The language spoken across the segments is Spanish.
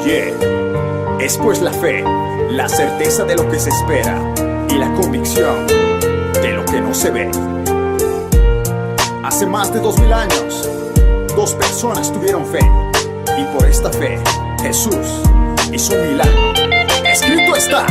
Es pues la fe, la certeza de lo que se espera y la convicción de lo que no se ve. Hace más de 2000 años, dos personas tuvieron fe, y por esta fe, Jesús hizo un milagro. Escrito está: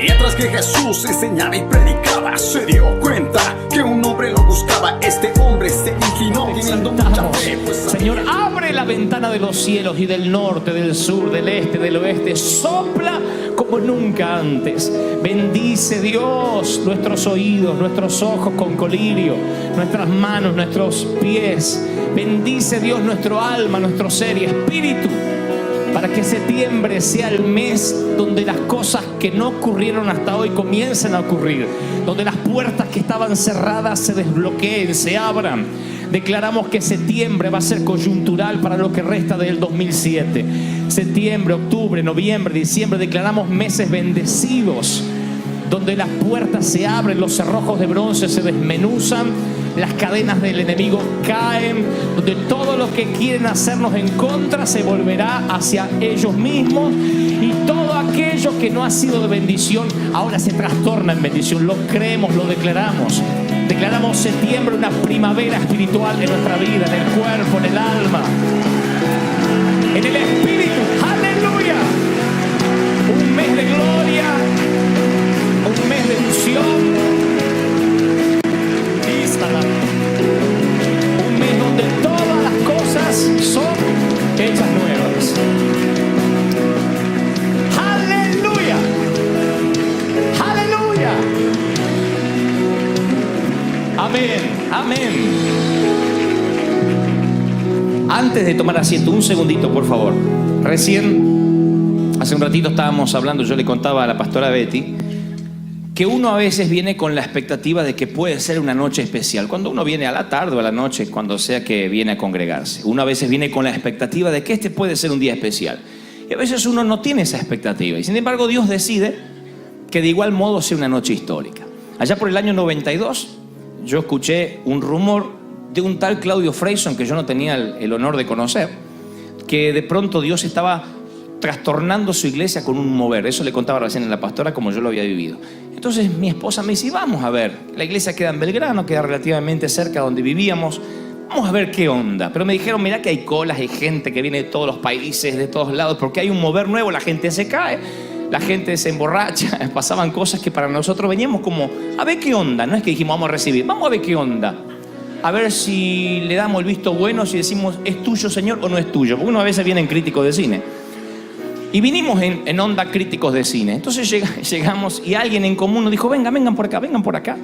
mientras que Jesús enseñaba y predicaba, se dio cuenta que un hombre lo buscaba. Este hombre se inclinó teniendo mucha fe, pues Señor, abre la ventana de los cielos, y del norte, del sur, del este, del oeste sopla como nunca antes. Bendice, Dios, nuestros oídos, nuestros ojos con colirio, nuestras manos, nuestros pies. Bendice, Dios, nuestro alma, nuestro ser y espíritu, para que septiembre sea el mes donde las cosas que no ocurrieron hasta hoy comiencen a ocurrir, donde las puertas que estaban cerradas se desbloqueen, se abran. Declaramos que septiembre va a ser coyuntural para lo que resta del 2007. Septiembre, octubre, noviembre, diciembre, declaramos meses bendecidos, donde las puertas se abren, los cerrojos de bronce se desmenuzan, las cadenas del enemigo caen, donde todo lo que quieren hacernos en contra se volverá hacia ellos mismos, y todo aquello que no ha sido de bendición ahora se trastorna en bendición. Lo creemos, lo declaramos. Declaramos septiembre una primavera espiritual en nuestra vida, en el cuerpo, en el alma, en el espíritu. ¡Aleluya! Un mes de gloria, un mes de unción. Un mes donde todas las cosas son hechas nuevas. ¡Aleluya! ¡Aleluya! Amén, amén. Antes de tomar asiento, un segundito, por favor. Recién, hace un ratito estábamos hablando, yo le contaba a la pastora Betty que uno a veces viene con la expectativa de que puede ser una noche especial. Cuando uno viene a la tarde o a la noche, cuando sea que viene a congregarse, uno a veces viene con la expectativa de que este puede ser un día especial. Y a veces uno no tiene esa expectativa. Y sin embargo, Dios decide que de igual modo sea una noche histórica. Allá por el año 92, yo escuché un rumor de un tal Claudio Freyson, que yo no tenía el honor de conocer, que de pronto Dios estaba trastornando su iglesia con un mover. Eso le contaba recién a la pastora, como yo lo había vivido. Entonces mi esposa me dice: vamos a ver, la iglesia queda en Belgrano, queda relativamente cerca de donde vivíamos, vamos a ver qué onda. Pero me dijeron: mirá que hay colas, hay gente que viene de todos los países, de todos lados, porque hay un mover nuevo, la gente se cae, la gente se emborracha, pasaban cosas que para nosotros veníamos como a ver qué onda. No es que dijimos vamos a recibir, vamos a ver qué onda, a ver si le damos el visto bueno, si decimos es tuyo, Señor, o no es tuyo, porque uno a veces viene en crítico de cine. Y vinimos en onda críticos de cine. Entonces llegamos y alguien en común nos dijo: vengan por acá, vengan por acá.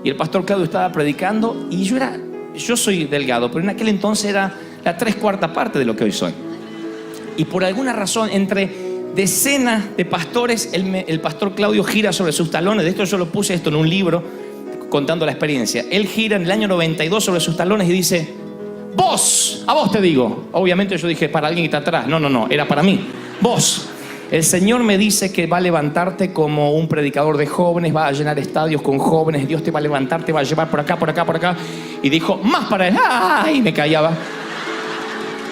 Y el pastor Claudio estaba predicando, y yo soy delgado, pero en aquel entonces era la 3/4 parte de lo que hoy soy. Y por alguna razón, entre decenas de pastores, el pastor Claudio gira sobre sus talones. De esto yo lo puse en un libro contando la experiencia. Él gira en el año 92 sobre sus talones y dice: vos, a vos te digo. Obviamente yo dije para alguien que está atrás. No, era para mí. Vos, el Señor me dice que va a levantarte como un predicador de jóvenes, va a llenar estadios con jóvenes, Dios te va a levantar, te va a llevar por acá, por acá, por acá. Y dijo: más para él. ¡Ay! Me callaba.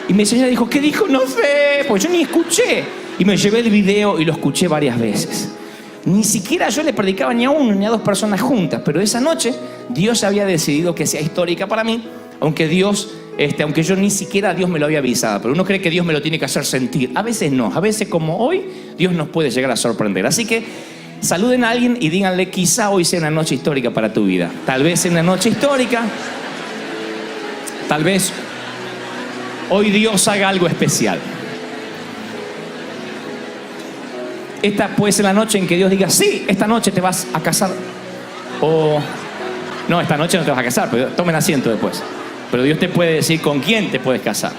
Y mi señora dijo: ¿qué dijo? No sé, pues yo ni escuché. Y me llevé el video y lo escuché varias veces. Ni siquiera yo le predicaba ni a uno ni a dos personas juntas, pero esa noche Dios había decidido que sea histórica para mí, aunque yo ni siquiera Dios me lo había avisado. Pero uno cree que Dios me lo tiene que hacer sentir. A veces no, a veces como hoy Dios nos puede llegar a sorprender. Así que saluden a alguien y díganle: quizá hoy sea una noche histórica para tu vida. Tal vez sea una noche histórica, tal vez hoy Dios haga algo especial. Esta puede ser la noche en que Dios diga: sí, esta noche te vas a casar. O no, esta noche no te vas a casar, pero tomen asiento después. Pero Dios te puede decir con quién te puedes casar.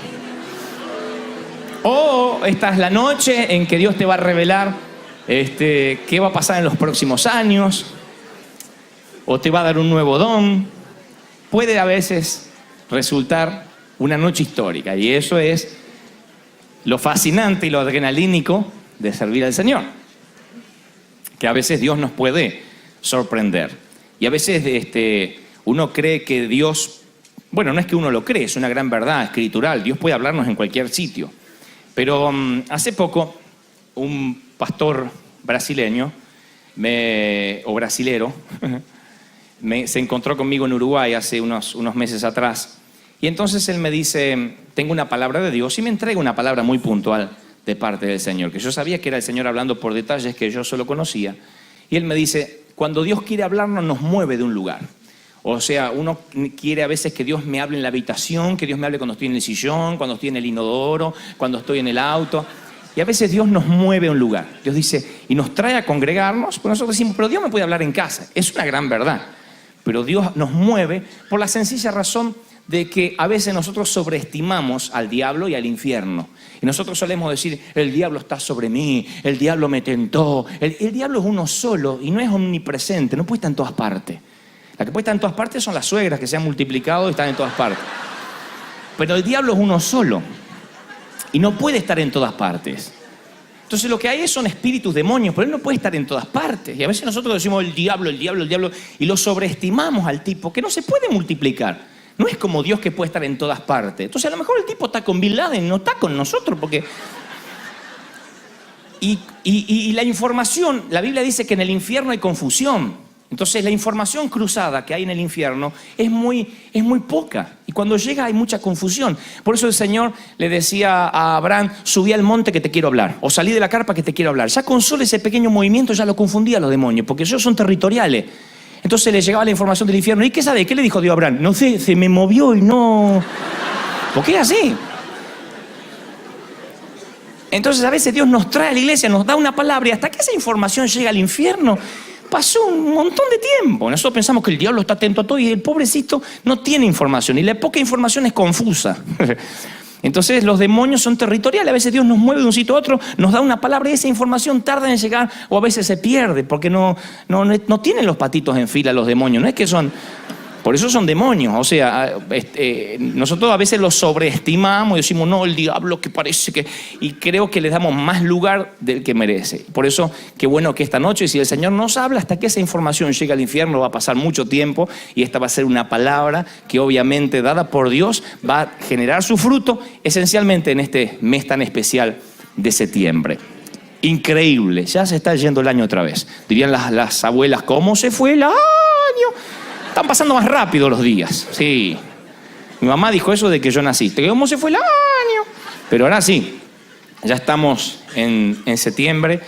O esta es la noche en que Dios te va a revelar qué va a pasar en los próximos años. O te va a dar un nuevo don. Puede a veces resultar una noche histórica. Y eso es lo fascinante y lo adrenalínico de servir al Señor. Que a veces Dios nos puede sorprender. Y a veces uno cree que Dios... Bueno, no es que uno lo cree, es una gran verdad escritural. Dios puede hablarnos en cualquier sitio. Pero hace poco un pastor brasileño, o brasilero, se encontró conmigo en Uruguay hace unos meses atrás. Y entonces él me dice, tengo una palabra de Dios, y me entrega una palabra muy puntual de parte del Señor, que yo sabía que era el Señor hablando por detalles que yo solo conocía. Y él me dice, cuando Dios quiere hablarnos, nos mueve de un lugar. O sea, uno quiere a veces que Dios me hable en la habitación, que Dios me hable cuando estoy en el sillón, cuando estoy en el inodoro, cuando estoy en el auto. Y a veces Dios nos mueve a un lugar. Dios dice, y nos trae a congregarnos, pues nosotros decimos, pero Dios me puede hablar en casa. Es una gran verdad. Pero Dios nos mueve por la sencilla razón de que a veces nosotros sobreestimamos al diablo y al infierno. Y nosotros solemos decir, el diablo está sobre mí, el diablo me tentó. El diablo es uno solo y no es omnipresente, no puede estar en todas partes. La que puede estar en todas partes son las suegras que se han multiplicado y están en todas partes. Pero el diablo es uno solo y no puede estar en todas partes. Entonces lo que hay son espíritus, demonios, pero él no puede estar en todas partes. Y a veces nosotros decimos el diablo, y lo sobreestimamos al tipo, que no se puede multiplicar. No es como Dios que puede estar en todas partes. Entonces a lo mejor el tipo está con Bin Laden, no está con nosotros, porque... Y la información, la Biblia dice que en el infierno hay confusión. Entonces la información cruzada que hay en el infierno es muy poca. Y cuando llega hay mucha confusión. Por eso el Señor le decía a Abraham, subí al monte que te quiero hablar. O salí de la carpa que te quiero hablar. Ya con solo ese pequeño movimiento ya lo confundía a los demonios, porque ellos son territoriales. Entonces le llegaba la información del infierno. ¿Y qué sabe? ¿Qué le dijo Dios a Abraham? No sé, se me movió y no... Porque es así. Entonces a veces Dios nos trae a la iglesia, nos da una palabra y hasta que esa información llega al infierno... Pasó un montón de tiempo. Nosotros pensamos que el diablo está atento a todo y el pobrecito no tiene información. Y la poca información es confusa. Entonces los demonios son territoriales. A veces Dios nos mueve de un sitio a otro, nos da una palabra y esa información tarda en llegar o a veces se pierde porque no tienen los patitos en fila los demonios. No es que son... Por eso son demonios. O sea, nosotros a veces los sobreestimamos y decimos, no, el diablo que parece que... Y creo que le damos más lugar del que merece. Por eso, qué bueno que esta noche, si el Señor nos habla, hasta que esa información llegue al infierno va a pasar mucho tiempo y esta va a ser una palabra que obviamente, dada por Dios, va a generar su fruto esencialmente en este mes tan especial de septiembre. Increíble, ya se está yendo el año otra vez. Dirían las abuelas, ¿cómo se fue el año? Están pasando más rápido los días, sí. Mi mamá dijo eso de que yo nací. ¿Cómo se fue el año? Pero ahora sí, ya estamos en septiembre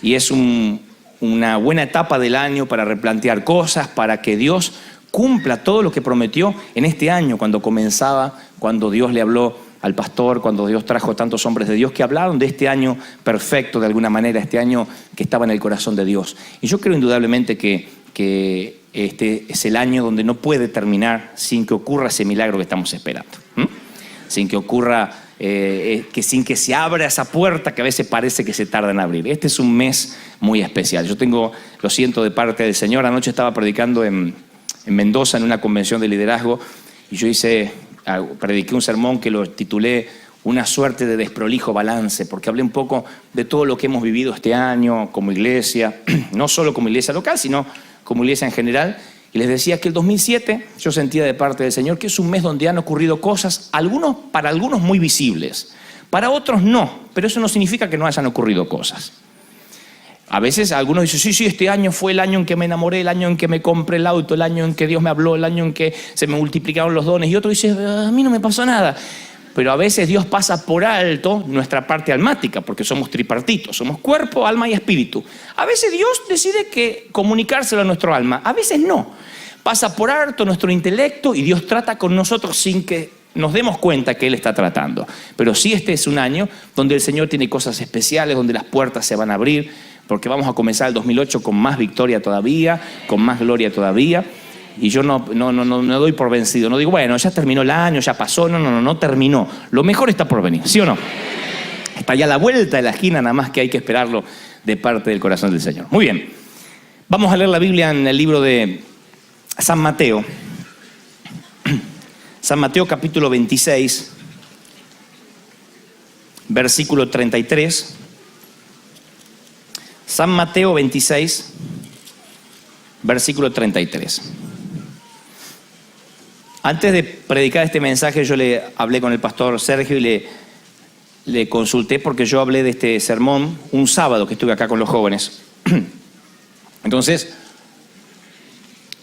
y es una buena etapa del año para replantear cosas, para que Dios cumpla todo lo que prometió en este año cuando comenzaba, cuando Dios le habló al pastor, cuando Dios trajo tantos hombres de Dios que hablaron de este año perfecto de alguna manera, este año que estaba en el corazón de Dios. Y yo creo indudablemente que este es el año donde no puede terminar sin que ocurra ese milagro que estamos esperando. Sin que ocurra, sin que se abra esa puerta que a veces parece que se tarda en abrir. Este es un mes muy especial. Yo lo siento de parte del Señor. Anoche estaba predicando en Mendoza en una convención de liderazgo y yo prediqué un sermón que lo titulé una suerte de desprolijo balance, porque hablé un poco de todo lo que hemos vivido este año como iglesia, no solo como iglesia local, sino como iglesia en general, y les decía que el 2007 yo sentía de parte del Señor que es un mes donde han ocurrido cosas, para algunos muy visibles, para otros no, pero eso no significa que no hayan ocurrido cosas. A veces algunos dicen, sí, este año fue el año en que me enamoré, el año en que me compré el auto, el año en que Dios me habló, el año en que se me multiplicaron los dones, y otros dicen, a mí no me pasó nada. Pero a veces Dios pasa por alto nuestra parte almática, porque somos tripartitos, somos cuerpo, alma y espíritu. A veces Dios decide comunicárselo a nuestro alma, a veces no. Pasa por alto nuestro intelecto y Dios trata con nosotros sin que nos demos cuenta que Él está tratando. Pero sí, este es un año donde el Señor tiene cosas especiales, donde las puertas se van a abrir, porque vamos a comenzar el 2008 con más victoria todavía, con más gloria todavía. Y yo no doy por vencido, no digo, bueno, ya terminó el año, ya pasó, no terminó. Lo mejor está por venir, ¿sí o no? Está ya a la vuelta de la esquina, nada más que hay que esperarlo de parte del corazón del Señor. Muy bien, vamos a leer la Biblia en el libro de San Mateo. San Mateo capítulo 26, versículo 33. San Mateo 26, versículo 33. Antes de predicar este mensaje, yo le hablé con el pastor Sergio y le consulté porque yo hablé de este sermón un sábado que estuve acá con los jóvenes. Entonces,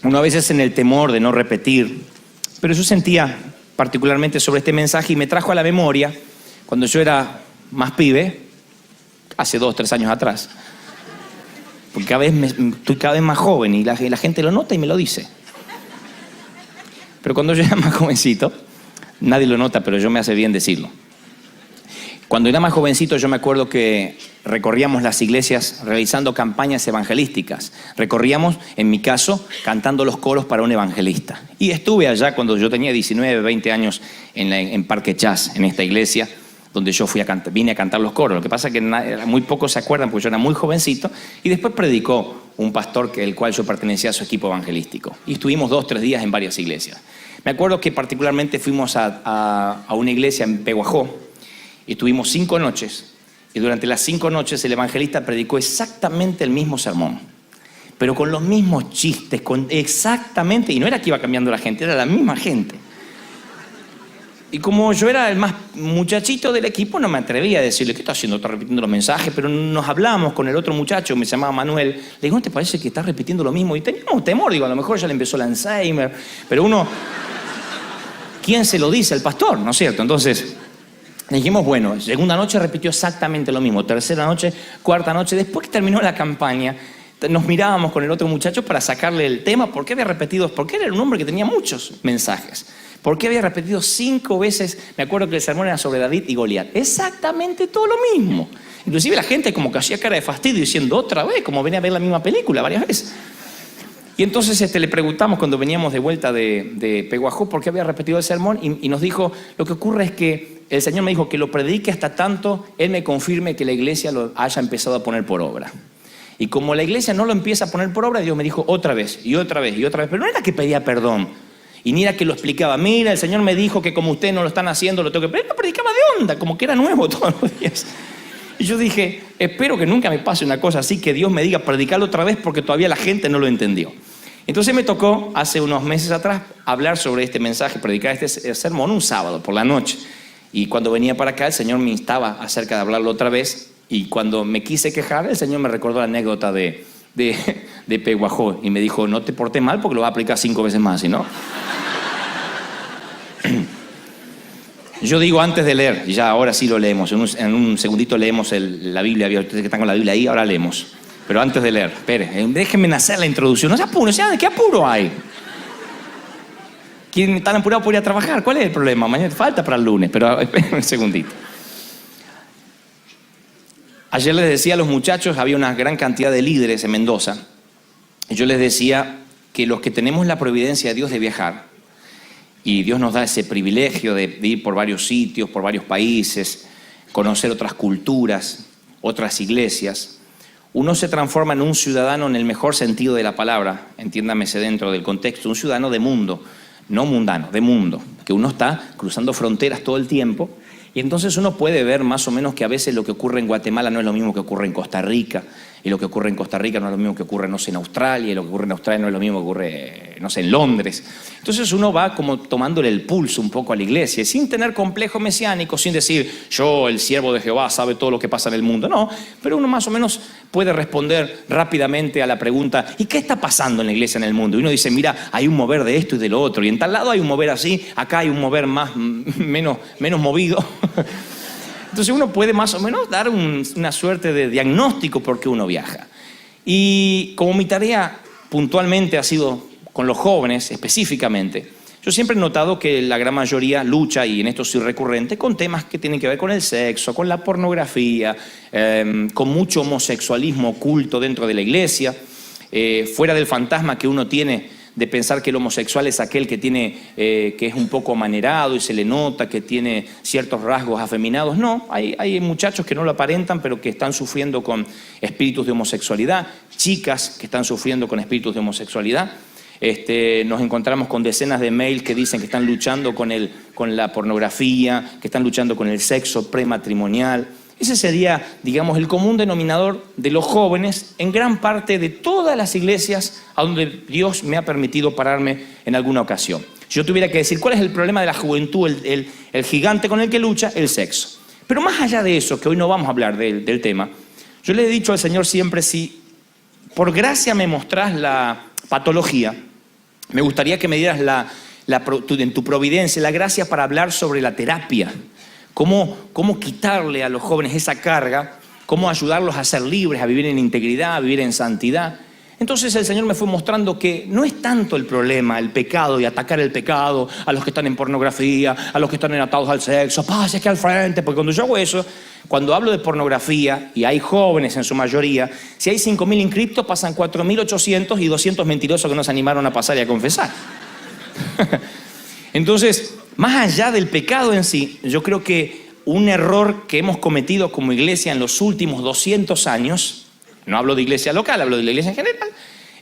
uno a veces en el temor de no repetir, pero yo sentía particularmente sobre este mensaje y me trajo a la memoria cuando yo era más pibe, hace 2, 3 años atrás. Porque estoy cada vez más joven y la gente lo nota y me lo dice. Pero cuando yo era más jovencito, nadie lo nota, pero yo me hace bien decirlo. Cuando era más jovencito yo me acuerdo que recorríamos las iglesias realizando campañas evangelísticas. Recorríamos, en mi caso, cantando los coros para un evangelista. Y estuve allá cuando yo tenía 19, 20 años en Parque Chas, en esta iglesia, donde yo vine a cantar los coros. Lo que pasa es que muy pocos se acuerdan porque yo era muy jovencito. Y después predicó un pastor el cual yo pertenecía a su equipo evangelístico. Y estuvimos 2, 3 días en varias iglesias. Me acuerdo que particularmente fuimos a una iglesia en Peguajó. Y estuvimos 5 noches, y durante las 5 noches el evangelista predicó exactamente el mismo sermón, pero con los mismos chistes, exactamente, y no era que iba cambiando la gente, era la misma gente. Y como yo era el más muchachito del equipo, no me atrevía a decirle, ¿qué está haciendo? Está repitiendo los mensajes, pero nos hablamos con el otro muchacho, me llamaba Manuel, le digo, ¿no te parece que está repitiendo lo mismo? Y teníamos temor, digo, a lo mejor ya le empezó el Alzheimer, pero uno, ¿quién se lo dice? El pastor, ¿no es cierto? Entonces dijimos, bueno, segunda noche repitió exactamente lo mismo, tercera noche, cuarta noche, después que terminó la campaña, nos mirábamos con el otro muchacho para sacarle el tema, porque era un hombre que tenía muchos mensajes, porque había repetido 5 veces, me acuerdo que el sermón era sobre David y Goliat, exactamente todo lo mismo. Inclusive la gente como que hacía cara de fastidio diciendo otra vez, como venía a ver la misma película varias veces. Y entonces le preguntamos cuando veníamos de vuelta de Peguajó por qué había repetido el sermón y nos dijo, lo que ocurre es que el Señor me dijo que lo predique hasta tanto Él me confirme que la iglesia lo haya empezado a poner por obra. Y como la iglesia no lo empieza a poner por obra, Dios me dijo otra vez y otra vez y otra vez. Pero no era que pedía perdón y ni era que lo explicaba. Mira, el Señor me dijo que como ustedes no lo están haciendo, lo tengo que... Pero Él lo predicaba de onda, como que era nuevo todos los días. Y yo dije, espero que nunca me pase una cosa así, que Dios me diga predicarlo otra vez porque todavía la gente no lo entendió. Entonces me tocó, hace unos meses atrás, hablar sobre este mensaje, predicar este sermón un sábado por la noche. Y cuando venía para acá, el Señor me instaba acerca de hablarlo otra vez. Y cuando me quise quejar, el Señor me recordó la anécdota de Peguajó. Y me dijo, no te portes mal porque lo va a aplicar 5 veces más, ¿sí no? Yo digo antes de leer, y ya ahora sí lo leemos. En un segundito leemos la Biblia. Ustedes que están con la Biblia ahí, ahora leemos. Pero antes de leer, espere, déjenme hacer la introducción. No se apuro, ¿de qué apuro hay? ¿Quién está apurado por ir a trabajar? ¿Cuál es el problema? Mañana falta para el lunes, pero esperen un segundito. Ayer les decía a los muchachos, había una gran cantidad de líderes en Mendoza. Y yo les decía que los que tenemos la providencia de Dios de viajar, y Dios nos da ese privilegio de ir por varios sitios, por varios países, conocer otras culturas, otras iglesias, uno se transforma en un ciudadano en el mejor sentido de la palabra, entiéndamese dentro del contexto, un ciudadano de mundo, no mundano, de mundo, que uno está cruzando fronteras todo el tiempo y entonces uno puede ver más o menos que a veces lo que ocurre en Guatemala no es lo mismo que ocurre en Costa Rica, y lo que ocurre en Costa Rica no es lo mismo que ocurre, no sé, en Australia, y lo que ocurre en Australia no es lo mismo que ocurre, no sé, en Londres. Entonces uno va como tomándole el pulso un poco a la iglesia, sin tener complejo mesiánico, sin decir, yo, el siervo de Jehová, sabe todo lo que pasa en el mundo. No, pero uno más o menos puede responder rápidamente a la pregunta, ¿y qué está pasando en la iglesia en el mundo? Y uno dice, mira, hay un mover de esto y de lo otro, y en tal lado hay un mover así, acá hay un mover menos movido. Entonces uno puede más o menos dar una suerte de diagnóstico porque uno viaja. Y como mi tarea puntualmente ha sido con los jóvenes específicamente, yo siempre he notado que la gran mayoría lucha, y en esto soy recurrente, con temas que tienen que ver con el sexo, con la pornografía, con mucho homosexualismo oculto dentro de la iglesia, fuera del fantasma que uno tiene de pensar que el homosexual es aquel que es un poco amanerado y se le nota que tiene ciertos rasgos afeminados. No, hay muchachos que no lo aparentan, pero que están sufriendo con espíritus de homosexualidad, chicas que están sufriendo con espíritus de homosexualidad. Nos encontramos con decenas de mails que dicen que están luchando con la pornografía, que están luchando con el sexo prematrimonial. Ese sería, digamos, el común denominador de los jóvenes en gran parte de todas las iglesias a donde Dios me ha permitido pararme en alguna ocasión. Si yo tuviera que decir cuál es el problema de la juventud, el gigante con el que lucha, el sexo. Pero más allá de eso, que hoy no vamos a hablar del tema, yo le he dicho al Señor siempre, si por gracia me mostrás la patología, me gustaría que me dieras en tu providencia la gracia para hablar sobre la terapia. Cómo quitarle a los jóvenes esa carga, cómo ayudarlos a ser libres, a vivir en integridad, a vivir en santidad. Entonces el Señor me fue mostrando que no es tanto el problema, el pecado y atacar el pecado a los que están en pornografía, a los que están atados al sexo, pase aquí al frente, porque cuando yo hago eso, cuando hablo de pornografía, y hay jóvenes en su mayoría, si hay 5.000 inscriptos, pasan 4.800 y 200 mentirosos que no se animaron a pasar y a confesar. Entonces, más allá del pecado en sí, yo creo que un error que hemos cometido como iglesia en los últimos 200 años, no hablo de iglesia local, hablo de la iglesia en general,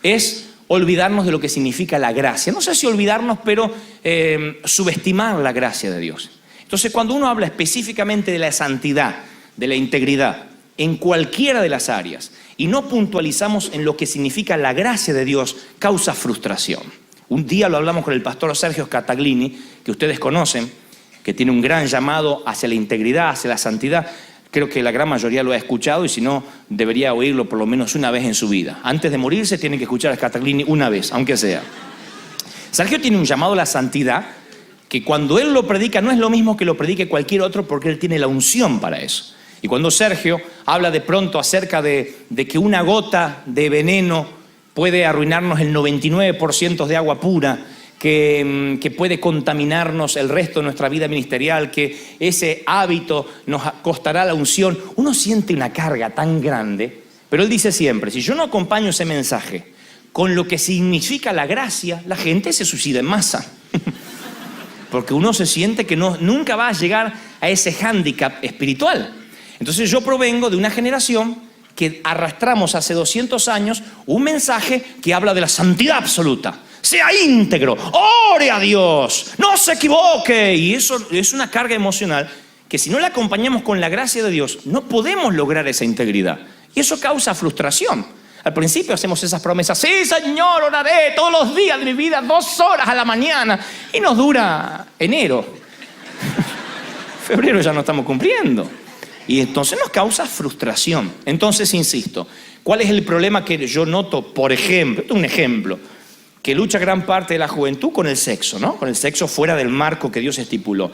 es olvidarnos de lo que significa la gracia. No sé si olvidarnos, pero subestimar la gracia de Dios. Entonces, cuando uno habla específicamente de la santidad, de la integridad, en cualquiera de las áreas, y no puntualizamos en lo que significa la gracia de Dios, causa frustración. Un día lo hablamos con el pastor Sergio Scataglini, que ustedes conocen, que tiene un gran llamado hacia la integridad, hacia la santidad. Creo que la gran mayoría lo ha escuchado y si no, debería oírlo por lo menos una vez en su vida. Antes de morirse tienen que escuchar a Scataglini una vez, aunque sea. Sergio tiene un llamado a la santidad que cuando él lo predica no es lo mismo que lo predique cualquier otro porque él tiene la unción para eso. Y cuando Sergio habla de pronto acerca de que una gota de veneno puede arruinarnos el 99% de agua pura, que puede contaminarnos el resto de nuestra vida ministerial, que ese hábito nos costará la unción, uno siente una carga tan grande. Pero él dice siempre, si yo no acompaño ese mensaje con lo que significa la gracia, la gente se suicida en masa. Porque uno se siente que nunca va a llegar a ese hándicap espiritual. Entonces yo provengo de una generación que arrastramos hace 200 años un mensaje que habla de la santidad absoluta. Sea íntegro, ore a Dios, no se equivoque. Y eso es una carga emocional que si no la acompañamos con la gracia de Dios, no podemos lograr esa integridad. Y eso causa frustración. Al principio hacemos esas promesas, sí Señor, oraré todos los días de mi vida 2 horas a la mañana. Y nos dura enero. Febrero ya no estamos cumpliendo. Y entonces nos causa frustración. Entonces, insisto, ¿cuál es el problema que yo noto? Por ejemplo, un ejemplo, que lucha gran parte de la juventud con el sexo, ¿no? Con el sexo fuera del marco que Dios estipuló.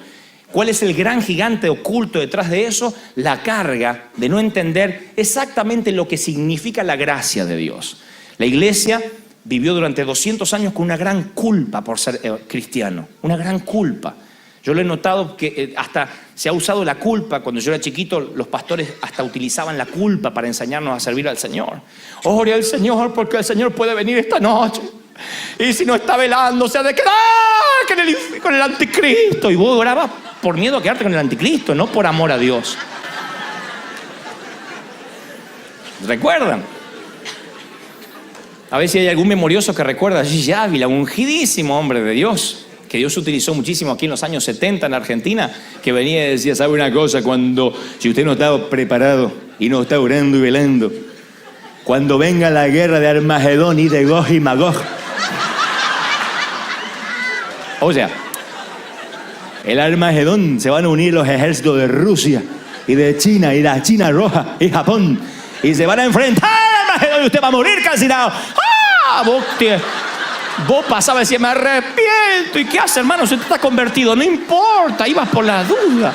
¿Cuál es el gran gigante oculto detrás de eso? La carga de no entender exactamente lo que significa la gracia de Dios. La iglesia vivió durante 200 años con una gran culpa por ser cristiano, una gran culpa. Yo lo he notado que hasta se ha usado la culpa. Cuando yo era chiquito, los pastores hasta utilizaban la culpa para enseñarnos a servir al Señor. Ore al Señor porque el Señor puede venir esta noche. Y si no está velando, se ha de quedar con el anticristo. Y vos orabas por miedo a quedarte con el anticristo, no por amor a Dios. ¿Recuerdan? A ver si hay algún memorioso que recuerda a Gigi Ávila, ungidísimo hombre de Dios, que Dios utilizó muchísimo aquí en los años 70 en Argentina, que venía y decía, ¿sabe una cosa? Si usted no está preparado y no está orando y velando, cuando venga la guerra de Armagedón y de Gog y Magog, o sea, el Armagedón se van a unir los ejércitos de Rusia y de China y la China Roja y Japón y se van a enfrentar al Armagedón y usted va a morir calcinado. ¡Ah! Vos pasabas y decías, me arrepiento. ¿Y qué hace, hermano? Usted está convertido. No importa, ibas por la duda.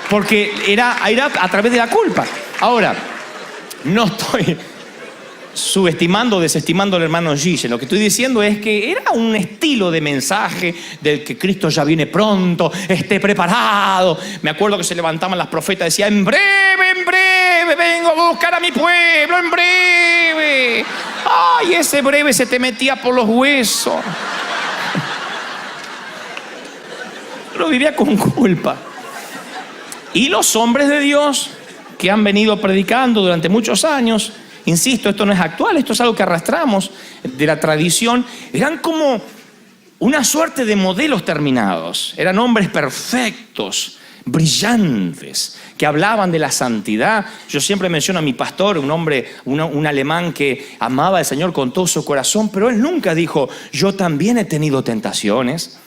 Porque era a través de la culpa. Ahora, no estoy subestimando o desestimando al hermano Gigi. Lo que estoy diciendo es que era un estilo de mensaje del que Cristo ya viene pronto, esté preparado. Me acuerdo que se levantaban las profetas y decían, en breve vengo a buscar a mi pueblo, en breve. Ay, ese breve se te metía por los huesos. Lo vivía con culpa. Y los hombres de Dios que han venido predicando durante muchos años, insisto, esto no es actual, esto es algo que arrastramos de la tradición, eran como una suerte de modelos terminados. Eran hombres perfectos, brillantes, que hablaban de la santidad. Yo siempre menciono a mi pastor, un hombre, un alemán que amaba al Señor con todo su corazón, pero él nunca dijo, yo también he tenido tentaciones.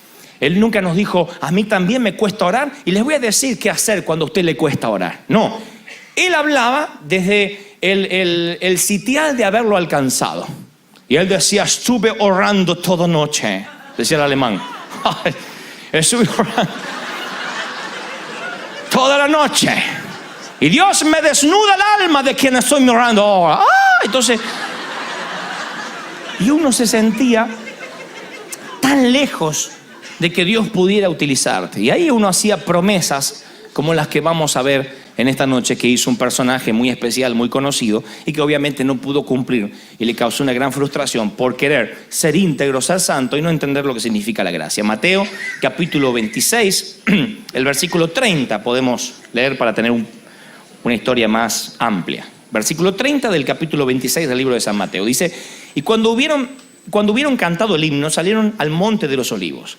Él nunca nos dijo, a mí también me cuesta orar y les voy a decir qué hacer cuando a usted le cuesta orar. No, Él hablaba desde el sitial de haberlo alcanzado. Y Él decía, estuve orando toda noche, decía el alemán. Estuve orando toda la noche. Y Dios me desnuda el alma de quien estoy orando ahora. Entonces, y uno se sentía tan lejos de que Dios pudiera utilizarte. Y ahí uno hacía promesas como las que vamos a ver en esta noche, que hizo un personaje muy especial, muy conocido, y que obviamente no pudo cumplir y le causó una gran frustración por querer ser íntegro, ser santo y no entender lo que significa la gracia. Mateo capítulo 26, el versículo 30 podemos leer para tener una historia más amplia. Versículo 30 del capítulo 26 del libro de San Mateo. Dice, y cuando hubieron cantado el himno, salieron al monte de los olivos.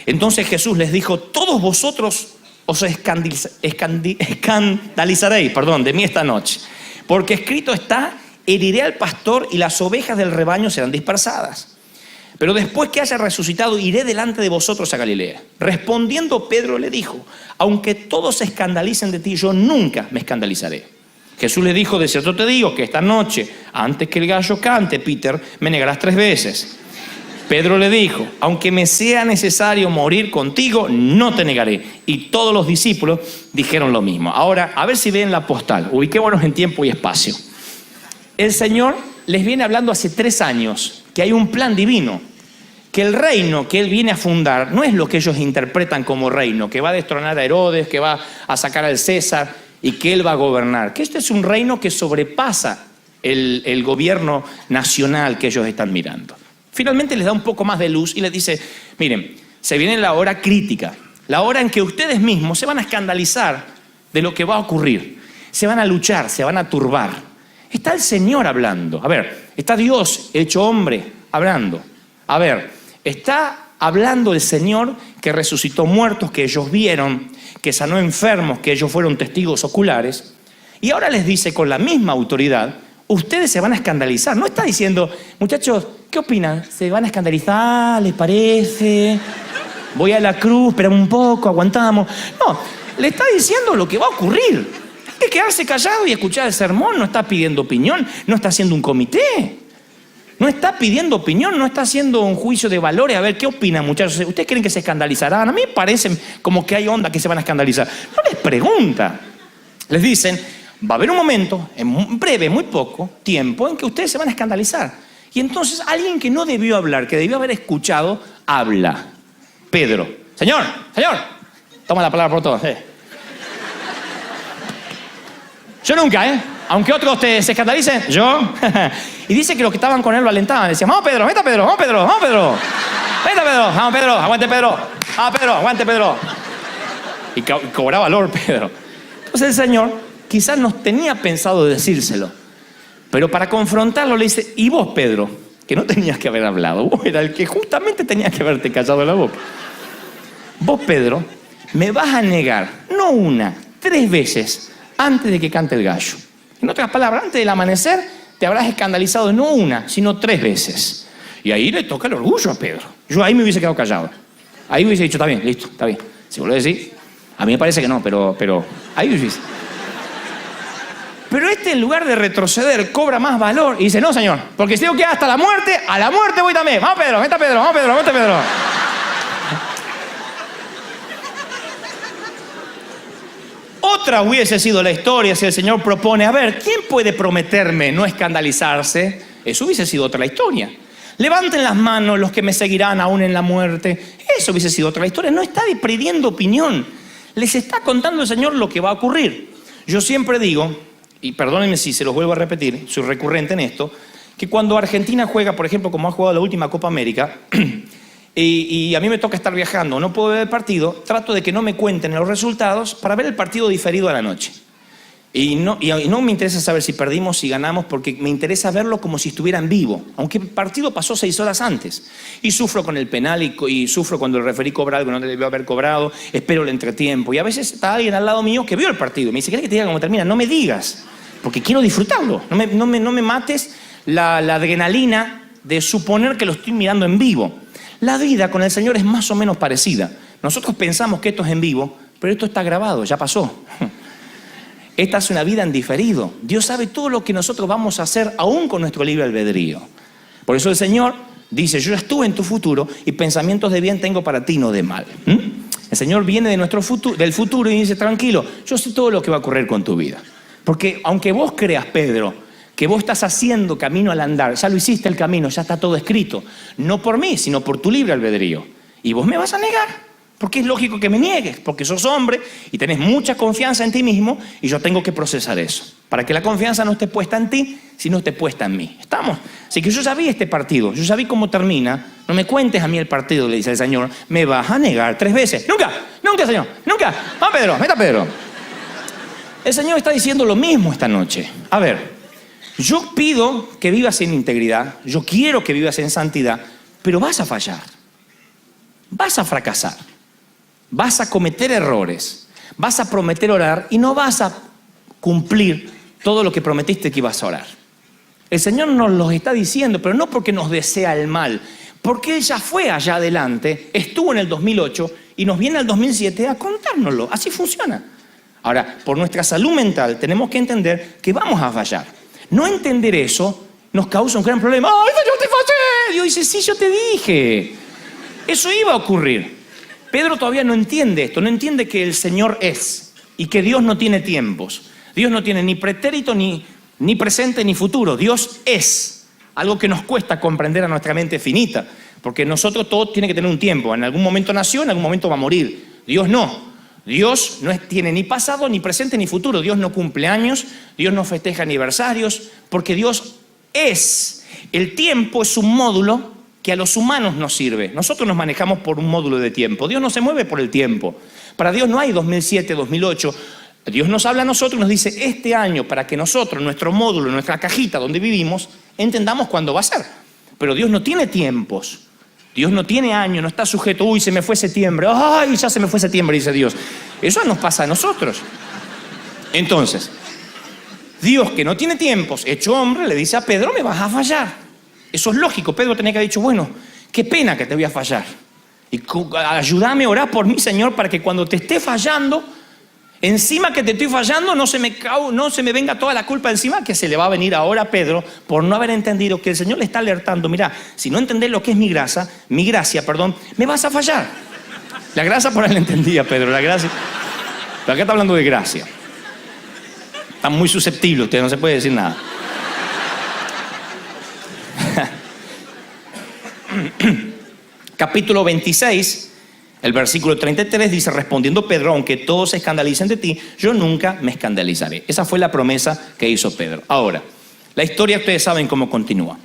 Entonces Jesús les dijo, todos vosotros os escandalizaréis, de mí esta noche. Porque escrito está, heriré al pastor y las ovejas del rebaño serán dispersadas. Pero después que haya resucitado, iré delante de vosotros a Galilea. Respondiendo Pedro le dijo, aunque todos se escandalicen de ti, yo nunca me escandalizaré. Jesús le dijo, de cierto te digo que esta noche, antes que el gallo cante, Peter, me negarás 3 veces. Pedro le dijo, aunque me sea necesario morir contigo, no te negaré. Y todos los discípulos dijeron lo mismo. Ahora, a ver si ven la postal. Ubiquémonos en tiempo y espacio. El Señor les viene hablando hace 3 años que hay un plan divino, que el reino que Él viene a fundar no es lo que ellos interpretan como reino, que va a destronar a Herodes, que va a sacar al César y que Él va a gobernar. Que este es un reino que sobrepasa el gobierno nacional que ellos están mirando. Finalmente les da un poco más de luz y les dice, miren, se viene la hora crítica, la hora en que ustedes mismos se van a escandalizar de lo que va a ocurrir, se van a luchar, se van a turbar. Está el Señor hablando, está Dios hecho hombre hablando, está hablando el Señor que resucitó muertos, que ellos vieron, que sanó enfermos, que ellos fueron testigos oculares, y ahora les dice con la misma autoridad, ustedes se van a escandalizar. No está diciendo, muchachos, ¿qué opinan? ¿Se van a escandalizar? ¿Les parece? Voy a la cruz, esperamos un poco, aguantamos. No, le está diciendo lo que va a ocurrir. Hay que quedarse callado y escuchar el sermón. No está pidiendo opinión, no está haciendo un comité. No está pidiendo opinión, no está haciendo un juicio de valores. A ver, ¿qué opinan, muchachos? ¿Ustedes creen que se escandalizarán? A mí me parece como que hay onda que se van a escandalizar. No les pregunta. Les dicen, va a haber un momento, en breve, muy poco tiempo, en que ustedes se van a escandalizar. Y entonces alguien que no debió hablar, que debió haber escuchado, habla. Pedro. Señor, toma la palabra por todos. Yo nunca, aunque otros se escandalicen, yo. Y dice que los que estaban con él lo alentaban. Decían, vamos Pedro, vete Pedro, vamos Pedro, vamos Pedro. Vete Pedro, vamos Pedro, aguante Pedro. Vamos Pedro, aguante Pedro. Y cobraba valor Pedro. Entonces el Señor quizás no tenía pensado decírselo, pero para confrontarlo le dice, y vos Pedro, que no tenías que haber hablado, vos era el que justamente tenías que haberte callado la boca. Vos Pedro, me vas a negar, no 1, 3 veces antes de que cante el gallo. En otras palabras, antes del amanecer te habrás escandalizado no 1, sino 3 veces. Y ahí le toca el orgullo a Pedro. Yo ahí me hubiese quedado callado. Ahí hubiese dicho, está bien, listo, está bien. Si vuelvo a decir, a mí me parece que no, pero ahí hubiese. Pero en lugar de retroceder, cobra más valor y dice, no, Señor, porque si tengo que ir hasta la muerte, a la muerte voy también. Vamos Pedro, vete Pedro, vamos Pedro, vete Pedro. Otra hubiese sido la historia si el Señor propone, a ver, ¿quién puede prometerme no escandalizarse? Eso hubiese sido otra historia. Levanten las manos los que me seguirán aún en la muerte. Eso hubiese sido otra historia. No está pidiendo opinión. Les está contando el Señor lo que va a ocurrir. Yo siempre digo, y perdónenme si se los vuelvo a repetir, soy recurrente en esto, que cuando Argentina juega, por ejemplo, como ha jugado la última Copa América, y a mí me toca estar viajando, no puedo ver el partido, trato de que no me cuenten los resultados para ver el partido diferido a la noche. Y no me interesa saber si perdimos, si ganamos, porque me interesa verlo como si estuviera en vivo, aunque el partido pasó 6 horas antes. Y sufro con el penal y sufro cuando el referí cobra algo que no debió haber cobrado, espero el entretiempo. Y a veces está alguien al lado mío que vio el partido. Me dice, ¿querés que te diga cómo termina? No me digas, porque quiero disfrutarlo. No me mates la adrenalina de suponer que lo estoy mirando en vivo. La vida con el Señor es más o menos parecida. Nosotros pensamos que esto es en vivo, pero esto está grabado, ya pasó. Esta es una vida en diferido. Dios sabe todo lo que nosotros vamos a hacer, aún con nuestro libre albedrío. Por eso el Señor dice, yo ya estuve en tu futuro y pensamientos de bien tengo para ti, no de mal. El Señor viene de del futuro y dice, tranquilo, yo sé todo lo que va a ocurrir con tu vida. Porque aunque vos creas, Pedro, que vos estás haciendo camino al andar, ya lo hiciste el camino, ya está todo escrito. No por mí, sino por tu libre albedrío. Y vos me vas a negar. Porque es lógico que me niegues, porque sos hombre y tenés mucha confianza en ti mismo y yo tengo que procesar eso. Para que la confianza no esté puesta en ti, sino esté puesta en mí. ¿Estamos? Así que yo ya vi este partido, yo ya vi cómo termina. No me cuentes a mí el partido, le dice el Señor. Me vas a negar 3 veces. ¡Nunca! ¡Nunca, Señor! ¡Nunca! ¡Va, Pedro! ¡Meta, Pedro! El Señor está diciendo lo mismo esta noche. A ver, yo pido que vivas en integridad, yo quiero que vivas en santidad, pero vas a fallar. Vas a fracasar. Vas a cometer errores, vas a prometer orar y no vas a cumplir todo lo que prometiste que ibas a orar. El Señor nos lo está diciendo, pero no porque nos desea el mal, porque Él ya fue allá adelante, estuvo en el 2008 y nos viene al 2007 a contárnoslo. Así funciona. Ahora, por nuestra salud mental tenemos que entender que vamos a fallar. No entender eso nos causa un gran problema. ¡Ay, yo te fallé! Dios dice, sí, yo te dije. Eso iba a ocurrir. Pedro todavía no entiende esto, no entiende que el Señor es y que Dios no tiene tiempos. Dios no tiene ni pretérito, ni presente, ni futuro. Dios es. Algo que nos cuesta comprender a nuestra mente finita, porque nosotros todo tiene que tener un tiempo. En algún momento nació, en algún momento va a morir. Dios no. Dios no tiene ni pasado, ni presente, ni futuro. Dios no cumple años, Dios no festeja aniversarios, porque Dios es. El tiempo es un módulo que a los humanos nos sirve. Nosotros nos manejamos por un módulo de tiempo. Dios no se mueve por el tiempo. Para Dios no hay 2007, 2008. Dios nos habla a nosotros y nos dice, este año, para que nosotros, nuestro módulo, nuestra cajita donde vivimos, entendamos cuándo va a ser. Pero Dios no tiene tiempos. Dios no tiene años, no está sujeto, uy, se me fue septiembre. Ay, ya se me fue septiembre, dice Dios. Eso nos pasa a nosotros. Entonces, Dios que no tiene tiempos, hecho hombre, le dice a Pedro, me vas a fallar. Eso es lógico. Pedro tenía que haber dicho, bueno, qué pena que te voy a fallar. Y ayúdame a orar por mí, Señor, para que cuando te esté fallando, encima que te estoy fallando, no se me venga toda la culpa encima, que se le va a venir ahora a Pedro por no haber entendido que el Señor le está alertando. Mira, si no entendés lo que es mi gracia, me vas a fallar. La gracia por él entendía, Pedro, la gracia. Pero acá está hablando de gracia. Está muy susceptible usted, no se puede decir nada. Capítulo 26, el versículo 33 dice, respondiendo Pedro, aunque todos se escandalicen de ti, yo nunca me escandalizaré. Esa fue la promesa que hizo Pedro. Ahora, la historia ustedes saben cómo continúa.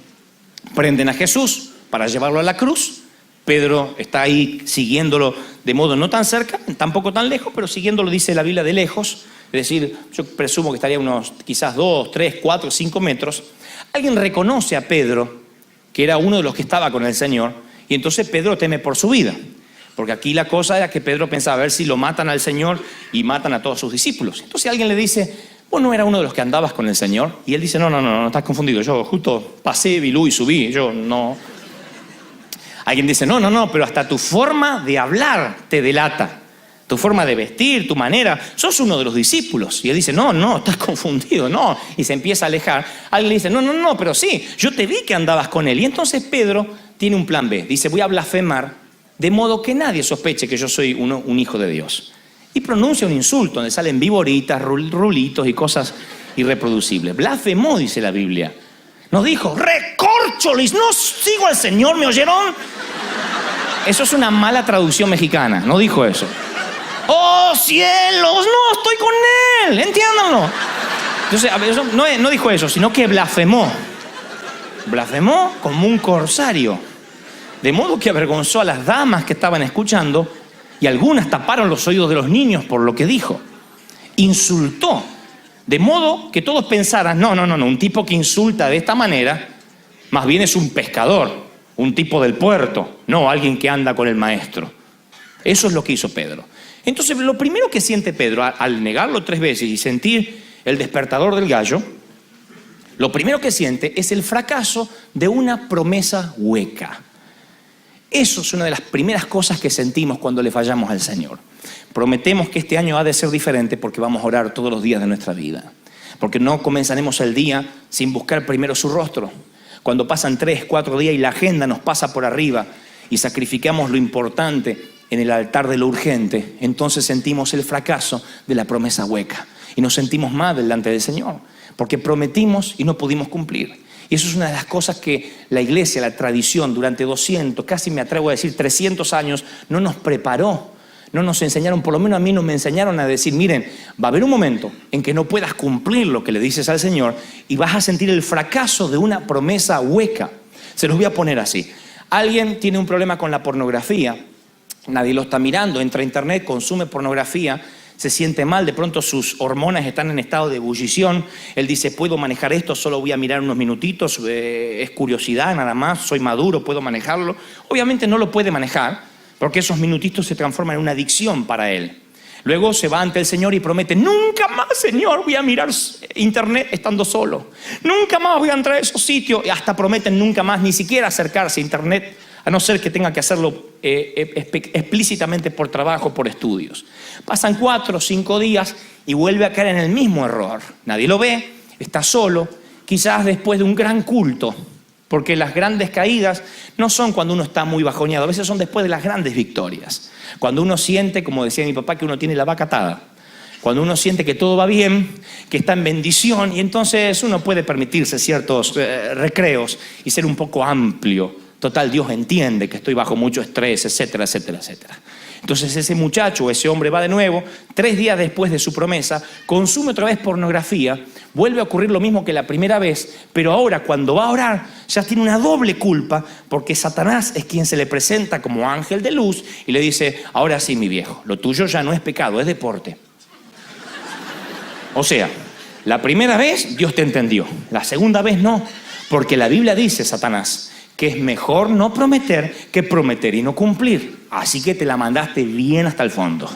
Prenden a Jesús para llevarlo a la cruz. Pedro está ahí siguiéndolo de modo no tan cerca, tampoco tan lejos, pero siguiéndolo, dice la Biblia, de lejos. Es decir, yo presumo que estaría unos quizás 2, 3, 4, 5 metros. Alguien reconoce a Pedro, que era uno de los que estaba con el Señor, y entonces Pedro teme por su vida, porque aquí la cosa era que Pedro pensaba a ver si lo matan al Señor y matan a todos sus discípulos. Entonces alguien le dice, vos no eras uno de los que andabas con el Señor, y él dice, no, estás confundido, yo justo pasé, vi luz y subí, yo no. Alguien dice, no, pero hasta tu forma de hablar te delata, tu forma de vestir, tu manera, sos uno de los discípulos. Y él dice, no, estás confundido, no. Y se empieza a alejar. Alguien le dice, no, pero sí, yo te vi que andabas con él. Y entonces Pedro tiene un plan B. Dice, voy a blasfemar de modo que nadie sospeche que yo soy un hijo de Dios. Y pronuncia un insulto donde salen viboritas, rulitos y cosas irreproducibles. Blasfemó, dice la Biblia. No dijo, recórcholis, no sigo al Señor, ¿me oyeron? Eso es una mala traducción mexicana, no dijo eso. ¡Oh, cielos! No, estoy con él, entiéndanlo. Entonces, a ver, eso no dijo eso, sino que blasfemó. Blasfemó como un corsario. De modo que avergonzó a las damas que estaban escuchando y algunas taparon los oídos de los niños por lo que dijo. Insultó. De modo que todos pensaran, no, un tipo que insulta de esta manera, más bien es un pescador, un tipo del puerto, no alguien que anda con el maestro. Eso es lo que hizo Pedro. Entonces, lo primero que siente Pedro al negarlo 3 veces y sentir el despertador del gallo, lo primero que siente es el fracaso de una promesa hueca. Eso es una de las primeras cosas que sentimos cuando le fallamos al Señor. Prometemos que este año ha de ser diferente porque vamos a orar todos los días de nuestra vida. Porque no comenzaremos el día sin buscar primero su rostro. Cuando pasan 3, 4 días y la agenda nos pasa por arriba y sacrificamos lo importante en el altar de lo urgente, entonces sentimos el fracaso de la promesa hueca y nos sentimos mal delante del Señor porque prometimos y no pudimos cumplir. Y eso es una de las cosas que la iglesia, la tradición, durante 200, casi me atrevo a decir 300 años, no nos preparó, no nos enseñaron, por lo menos a mí no me enseñaron a decir, miren, va a haber un momento en que no puedas cumplir lo que le dices al Señor y vas a sentir el fracaso de una promesa hueca. Se los voy a poner así. Alguien tiene un problema con la pornografía, nadie lo está mirando, entra a internet, consume pornografía, se siente mal, de pronto sus hormonas están en estado de ebullición, él dice, puedo manejar esto, solo voy a mirar unos minutitos, es curiosidad nada más, soy maduro, puedo manejarlo. Obviamente no lo puede manejar, porque esos minutitos se transforman en una adicción para él. Luego se va ante el Señor y promete, nunca más, Señor, voy a mirar internet estando solo. Nunca más voy a entrar a esos sitios. Y hasta prometen nunca más ni siquiera acercarse a internet, a no ser que tenga que hacerlo explícitamente por trabajo, por estudios. Pasan 4 o 5 días y vuelve a caer en el mismo error. Nadie lo ve, está solo, quizás después de un gran culto. Porque las grandes caídas no son cuando uno está muy bajoneado, a veces son después de las grandes victorias. Cuando uno siente, como decía mi papá, que uno tiene la vaca atada. Cuando uno siente que todo va bien, que está en bendición, y entonces uno puede permitirse ciertos recreos y ser un poco amplio. Total, Dios entiende que estoy bajo mucho estrés, etcétera, etcétera, etcétera. Entonces ese muchacho o ese hombre va de nuevo, 3 días después de su promesa, consume otra vez pornografía, vuelve a ocurrir lo mismo que la primera vez, pero ahora cuando va a orar ya tiene una doble culpa porque Satanás es quien se le presenta como ángel de luz y le dice, ahora sí mi viejo, lo tuyo ya no es pecado, es deporte. O sea, la primera vez Dios te entendió, la segunda vez no, porque la Biblia dice, Satanás, que es mejor no prometer que prometer y no cumplir. Así que te la mandaste bien hasta el fondo.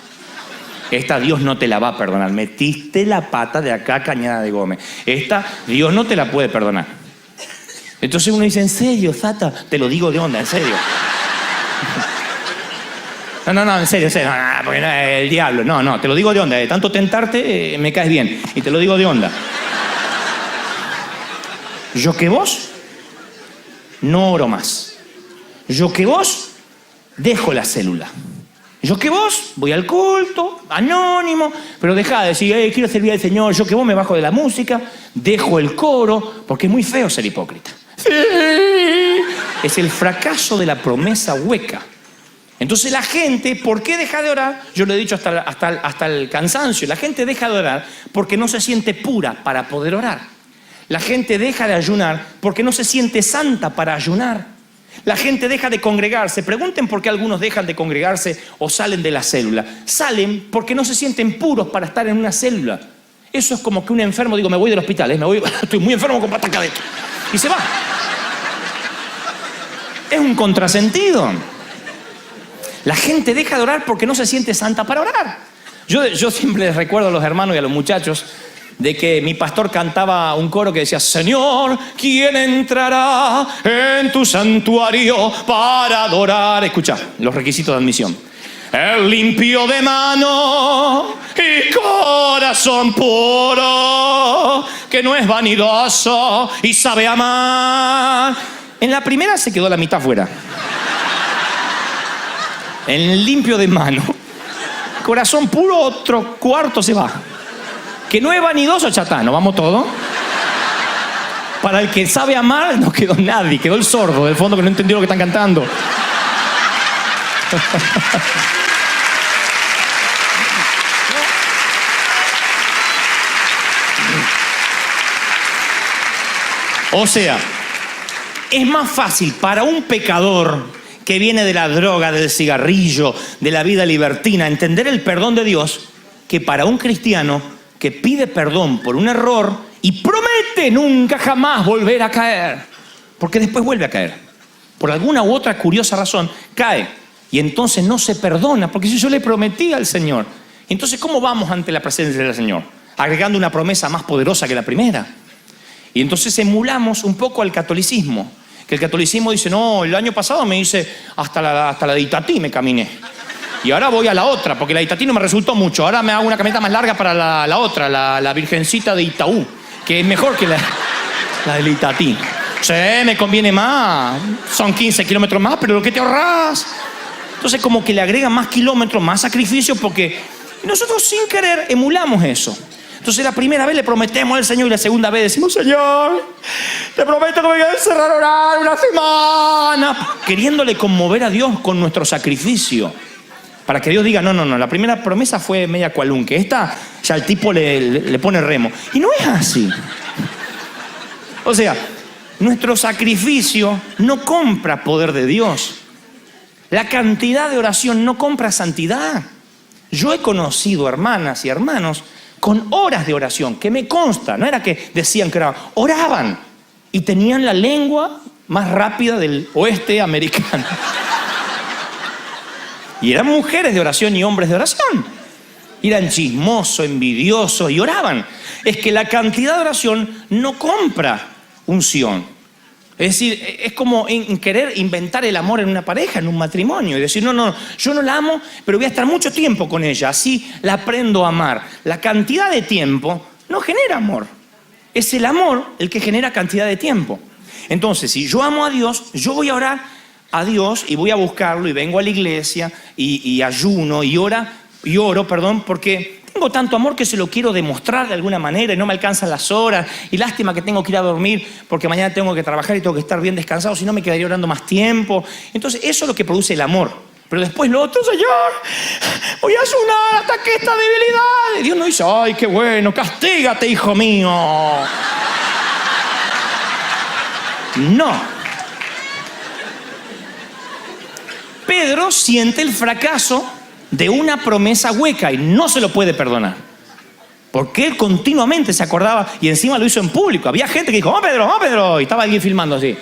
Esta Dios no te la va a perdonar. Metiste la pata de acá, Cañada de Gómez. Esta Dios no te la puede perdonar. Entonces uno dice, ¿en serio, Sata? Te lo digo de onda, en serio. No, en serio, no, porque no, el diablo. No, te lo digo de onda. De tanto tentarte, me caes bien. Y te lo digo de onda. Yo que vos no oro más. Yo que vos dejo la célula. Yo que vos voy al culto, anónimo, pero dejá de decir, quiero servir al Señor. Yo que vos me bajo de la música, dejo el coro, porque es muy feo ser hipócrita. Sí. Es el fracaso de la promesa hueca. Entonces la gente, ¿por qué deja de orar? Yo lo he dicho hasta el cansancio. La gente deja de orar porque no se siente pura para poder orar. La gente deja de ayunar porque no se siente santa para ayunar. La gente deja de congregarse. Pregunten por qué algunos dejan de congregarse o salen de la célula. Salen porque no se sienten puros para estar en una célula. Eso es como que un enfermo, digo, me voy del hospital, estoy muy enfermo con pata acá adentro. Y se va. Es un contrasentido. La gente deja de orar porque no se siente santa para orar. Yo siempre les recuerdo a los hermanos y a los muchachos de que mi pastor cantaba un coro que decía, Señor, ¿quién entrará en tu santuario para adorar? Escucha, los requisitos de admisión. El limpio de mano y corazón puro, que no es vanidoso y sabe amar. En la primera se quedó la mitad fuera. En el limpio de mano, corazón puro, otro cuarto se va. Que no es vanidoso, chatano, vamos todos. Para el que sabe amar, no quedó nadie, quedó el sordo del fondo que no entendió lo que están cantando. O sea, es más fácil para un pecador que viene de la droga, del cigarrillo, de la vida libertina, entender el perdón de Dios, que para un cristiano que pide perdón por un error y promete nunca jamás volver a caer. Porque después vuelve a caer. Por alguna u otra curiosa razón, cae. Y entonces no se perdona, porque si yo le prometí al Señor. Entonces, ¿cómo vamos ante la presencia del Señor? Agregando una promesa más poderosa que la primera. Y entonces emulamos un poco al catolicismo, que Que el catolicismo dice, no, el año pasado me hice hasta la de Itatí me caminé. Y ahora voy a la otra, porque la de Itatí no me resultó mucho. Ahora me hago una caminata más larga para la otra, la Virgencita de Itaú, que es mejor que la de Itatí. Sí, me conviene más. Son 15 kilómetros más, pero lo que te ahorras. Entonces como que le agregan más kilómetros, más sacrificios, porque nosotros sin querer emulamos eso. Entonces la primera vez le prometemos al Señor y la segunda vez decimos, Señor, te prometo que me voy a encerrar a orar una semana. Queriéndole conmover a Dios con nuestro sacrificio. Para que Dios diga, no, la primera promesa fue media cualunque. Esta ya el tipo le pone remo. Y no es así. O sea, nuestro sacrificio no compra poder de Dios. La cantidad de oración no compra santidad. Yo he conocido hermanas y hermanos con horas de oración, que me consta, no era que decían que oraban y tenían la lengua más rápida del oeste americano. Y eran mujeres de oración y hombres de oración. Y eran chismosos, envidiosos y oraban. Es que la cantidad de oración no compra unción. Es decir, es como en querer inventar el amor en una pareja, en un matrimonio. Y decir, no, yo no la amo, pero voy a estar mucho tiempo con ella. Así la aprendo a amar. La cantidad de tiempo no genera amor. Es el amor el que genera cantidad de tiempo. Entonces, si yo amo a Dios, yo voy a orar a Dios y voy a buscarlo y vengo a la iglesia y ayuno y oro, porque tengo tanto amor que se lo quiero demostrar de alguna manera y no me alcanzan las horas y lástima que tengo que ir a dormir porque mañana tengo que trabajar y tengo que estar bien descansado, si no me quedaría orando más tiempo. Entonces eso es lo que produce el amor. Pero después lo otro, Señor, voy a ayunar hasta que esta debilidad. Y Dios no dice, ay, qué bueno, castígate, hijo mío. No. Pedro siente el fracaso de una promesa hueca y no se lo puede perdonar. Porque él continuamente se acordaba y encima lo hizo en público. Había gente que dijo, ¡oh, Pedro! Y estaba alguien filmando así.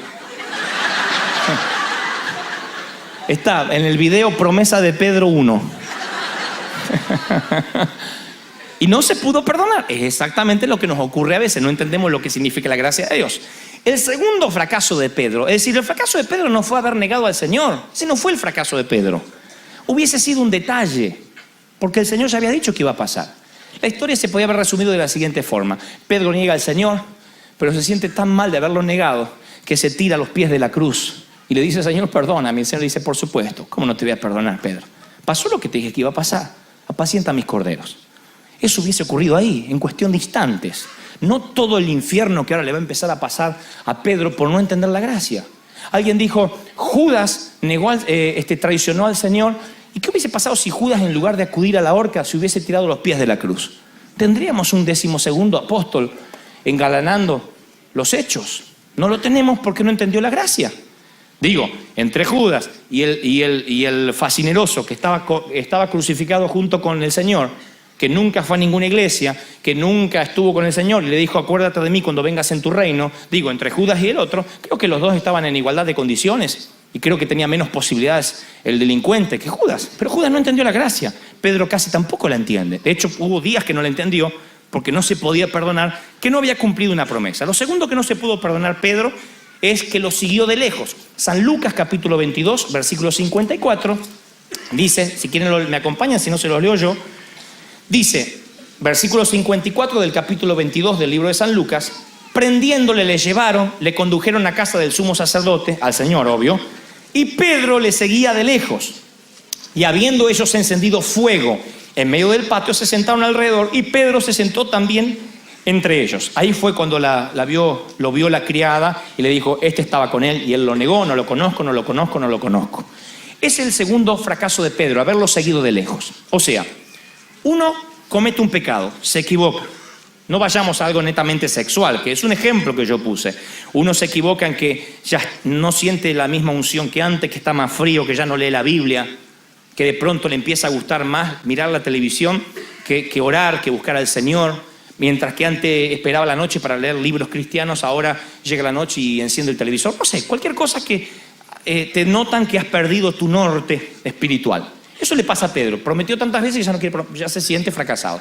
Está en el video Promesa de Pedro 1. Y no se pudo perdonar. Es exactamente lo que nos ocurre a veces. No entendemos lo que significa la gracia de Dios. El segundo fracaso de Pedro, es decir, el fracaso de Pedro no fue haber negado al Señor. Ese no fue el fracaso de Pedro. Hubiese sido un detalle, porque el Señor ya había dicho que iba a pasar. La historia se podía haber resumido de la siguiente forma. Pedro niega al Señor, pero se siente tan mal de haberlo negado que se tira a los pies de la cruz y le dice, Señor, perdóname. Y el Señor le dice, por supuesto, ¿cómo no te voy a perdonar, Pedro? Pasó lo que te dije que iba a pasar. Apacienta a mis corderos. Eso hubiese ocurrido ahí, en cuestión de instantes. No todo el infierno que ahora le va a empezar a pasar a Pedro por no entender la gracia. Alguien dijo, Judas traicionó al Señor. ¿Y qué hubiese pasado si Judas, en lugar de acudir a la horca, se hubiese tirado a los pies de la cruz? Tendríamos un 12º apóstol engalanando los hechos. No lo tenemos porque no entendió la gracia. Digo, entre Judas y el fascineroso que estaba crucificado junto con el Señor, que nunca fue a ninguna iglesia, que nunca estuvo con el Señor y le dijo, acuérdate de mí cuando vengas en tu reino. Digo, entre Judas y el otro, creo que los dos estaban en igualdad de condiciones y creo que tenía menos posibilidades el delincuente que Judas. Pero Judas no entendió la gracia. Pedro casi tampoco la entiende. De hecho, hubo días que no la entendió porque no se podía perdonar, que no había cumplido una promesa. Lo segundo que no se pudo perdonar Pedro es que lo siguió de lejos. San Lucas capítulo 22, versículo 54, dice, si quieren me acompañan, si no se los leo yo. Dice, versículo 54 del capítulo 22 del libro de San Lucas, prendiéndole le llevaron, le condujeron a casa del sumo sacerdote, al Señor obvio, y Pedro le seguía de lejos. Y habiendo ellos encendido fuego en medio del patio, se sentaron alrededor y Pedro se sentó también entre ellos. Ahí fue cuando lo vio la criada y le dijo, este estaba con él, y él lo negó, no lo conozco. Es el segundo fracaso de Pedro, haberlo seguido de lejos. O sea, uno comete un pecado, se equivoca. No vayamos a algo netamente sexual, que es un ejemplo que yo puse. Uno se equivoca en que ya no siente la misma unción que antes, que está más frío, que ya no lee la Biblia, que de pronto le empieza a gustar más mirar la televisión que orar, que buscar al Señor. Mientras que antes esperaba la noche para leer libros cristianos, ahora llega la noche y enciende el televisor. No sé, cualquier cosa que te notan que has perdido tu norte espiritual. Eso le pasa a Pedro. Prometió tantas veces y ya se siente fracasado.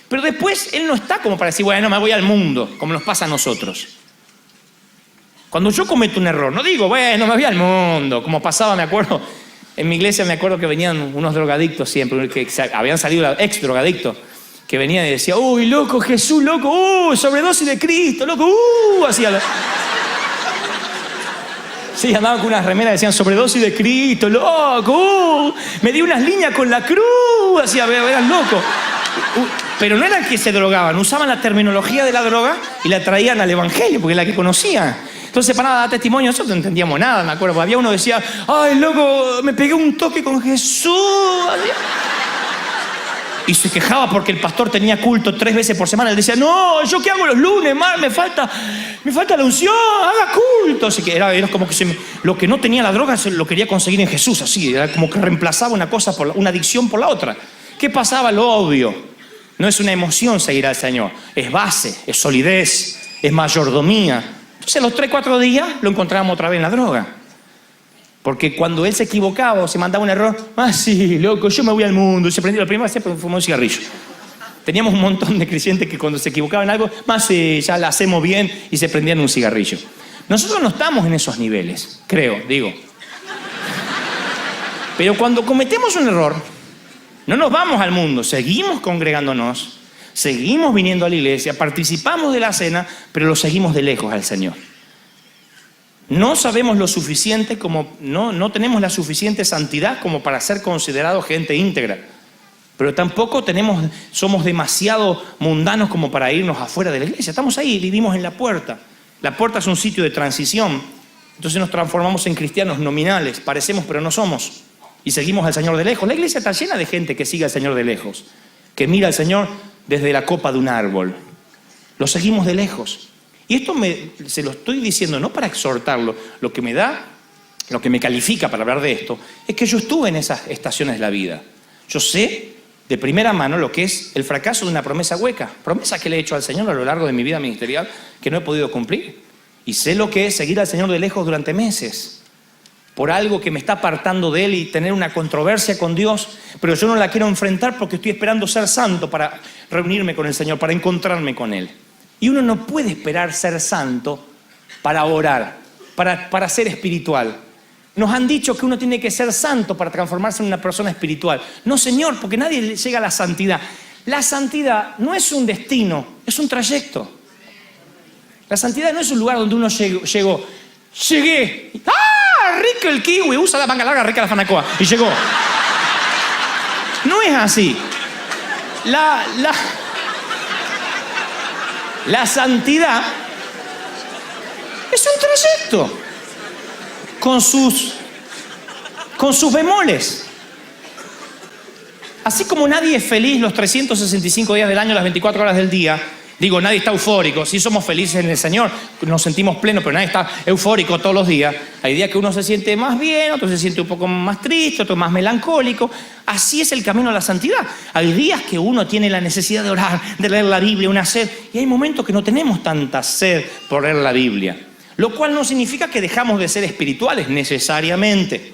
Pero después él no está como para decir, bueno, me voy al mundo, como nos pasa a nosotros. Cuando yo cometo un error, no digo, bueno, me voy al mundo, como pasaba, me acuerdo, en mi iglesia me acuerdo que venían unos drogadictos siempre, que habían salido ex drogadictos, que venían y decían, uy, loco, Jesús, loco, sobredosis de Cristo, loco, hacía sí, andaban con unas remeras que decían sobredosis de Cristo, loco, me di unas líneas con la cruz, hacía, eran locos. Pero no era que se drogaban, usaban la terminología de la droga y la traían al evangelio, porque es la que conocían. Entonces, para dar testimonio, nosotros no entendíamos nada, me acuerdo. Había uno que decía, ay, loco, me pegué un toque con Jesús. Y se quejaba porque el pastor tenía culto 3 veces por semana. Él decía, no, ¿yo qué hago los lunes? Me falta la unción, haga culto. Así que era como que lo que no tenía la droga se lo quería conseguir en Jesús. Así, era como que reemplazaba una cosa una adicción por la otra. ¿Qué pasaba? Lo obvio. No es una emoción seguir al Señor. Es base, es solidez, es mayordomía. Entonces a los 3-4 días lo encontrábamos otra vez en la droga. Porque cuando él se equivocaba o se mandaba un error, sí, loco, yo me voy al mundo. Y se prendió la primera vez, fumó un cigarrillo. Teníamos un montón de creyentes que cuando se equivocaban en algo, sí, ya la hacemos bien, y se prendían un cigarrillo. Nosotros no estamos en esos niveles, digo. Pero cuando cometemos un error, no nos vamos al mundo, seguimos congregándonos, seguimos viniendo a la iglesia, participamos de la cena, pero lo seguimos de lejos al Señor. No sabemos lo suficiente no tenemos la suficiente santidad como para ser considerados gente íntegra. Pero tampoco somos demasiado mundanos como para irnos afuera de la iglesia. Estamos ahí, vivimos en la puerta. La puerta es un sitio de transición. Entonces nos transformamos en cristianos nominales, parecemos pero no somos. Y seguimos al Señor de lejos. La iglesia está llena de gente que sigue al Señor de lejos, que mira al Señor desde la copa de un árbol. Lo seguimos de lejos. Y esto se lo estoy diciendo no para exhortarlo. Lo que me califica para hablar de esto, es que yo estuve en esas estaciones de la vida. Yo sé de primera mano lo que es el fracaso de una promesa hueca. Promesa que le he hecho al Señor a lo largo de mi vida ministerial que no he podido cumplir. Y sé lo que es seguir al Señor de lejos durante meses. Por algo que me está apartando de Él y tener una controversia con Dios, pero yo no la quiero enfrentar porque estoy esperando ser santo para reunirme con el Señor, para encontrarme con Él. Y uno no puede esperar ser santo para orar, para ser espiritual. Nos han dicho que uno tiene que ser santo para transformarse en una persona espiritual. No, Señor, porque nadie llega a la santidad. La santidad no es un destino, es un trayecto. La santidad no es un lugar donde uno llegó. Llegué. ¡Ah! Rico el kiwi, usa la manga larga, rica la fanacoa. Y llegó. No es así. La santidad es un trayecto con sus bemoles. Así como nadie es feliz los 365 días del año, las 24 horas del día. Digo, nadie está eufórico. Sí somos felices en el Señor, nos sentimos plenos, pero nadie está eufórico todos los días. Hay días que uno se siente más bien, otro se siente un poco más triste, otro más melancólico. Así es el camino a la santidad. Hay días que uno tiene la necesidad de orar, de leer la Biblia, una sed. Y hay momentos que no tenemos tanta sed por leer la Biblia. Lo cual no significa que dejamos de ser espirituales necesariamente.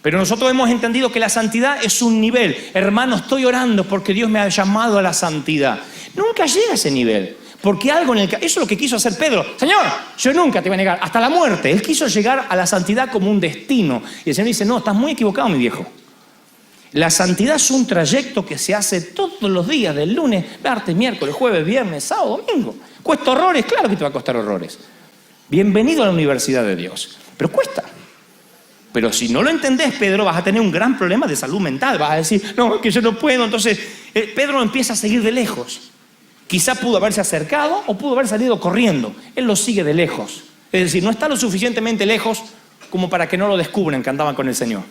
Pero nosotros hemos entendido que la santidad es un nivel. Hermano, estoy orando porque Dios me ha llamado a la santidad. Nunca llega a ese nivel. Porque algo eso es lo que quiso hacer Pedro. Señor, yo nunca te voy a negar. Hasta la muerte. Él quiso llegar a la santidad como un destino. Y el Señor dice, no, estás muy equivocado, mi viejo. La santidad es un trayecto que se hace todos los días, del lunes, martes, miércoles, jueves, viernes, sábado, domingo. ¿Cuesta horrores? Claro que te va a costar horrores. Bienvenido a la universidad de Dios. Pero cuesta. Pero si no lo entendés, Pedro, vas a tener un gran problema de salud mental. Vas a decir, no, es que yo no puedo. Entonces, Pedro empieza a seguir de lejos. Quizá pudo haberse acercado o pudo haber salido corriendo. Él lo sigue de lejos. Es decir, no está lo suficientemente lejos como para que no lo descubran que andaban con el Señor.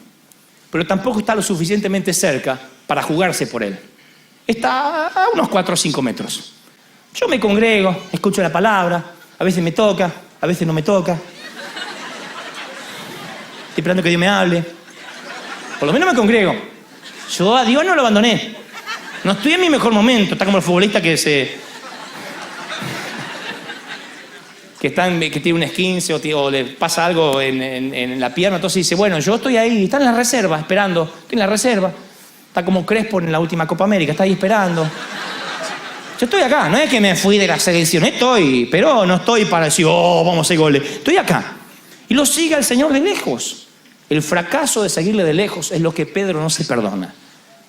Pero tampoco está lo suficientemente cerca para jugarse por él. Está a unos 4 o 5 metros. Yo me congrego, escucho la palabra, a veces me toca, a veces no me toca. Estoy esperando que Dios me hable. Por lo menos me congrego. Yo a Dios no lo abandoné. No estoy en mi mejor momento. Está como el futbolista que tiene un esguince o le pasa algo en la pierna. Entonces dice, bueno, yo estoy ahí. Está en la reserva esperando. Estoy en la reserva. Está como Crespo en la última Copa América. Está ahí esperando. Yo estoy acá, no es que me fui de la selección, pero no estoy para decir, vamos a hacer goles. Estoy acá. Y lo sigue al Señor de lejos. El fracaso de seguirle de lejos es lo que Pedro no se perdona.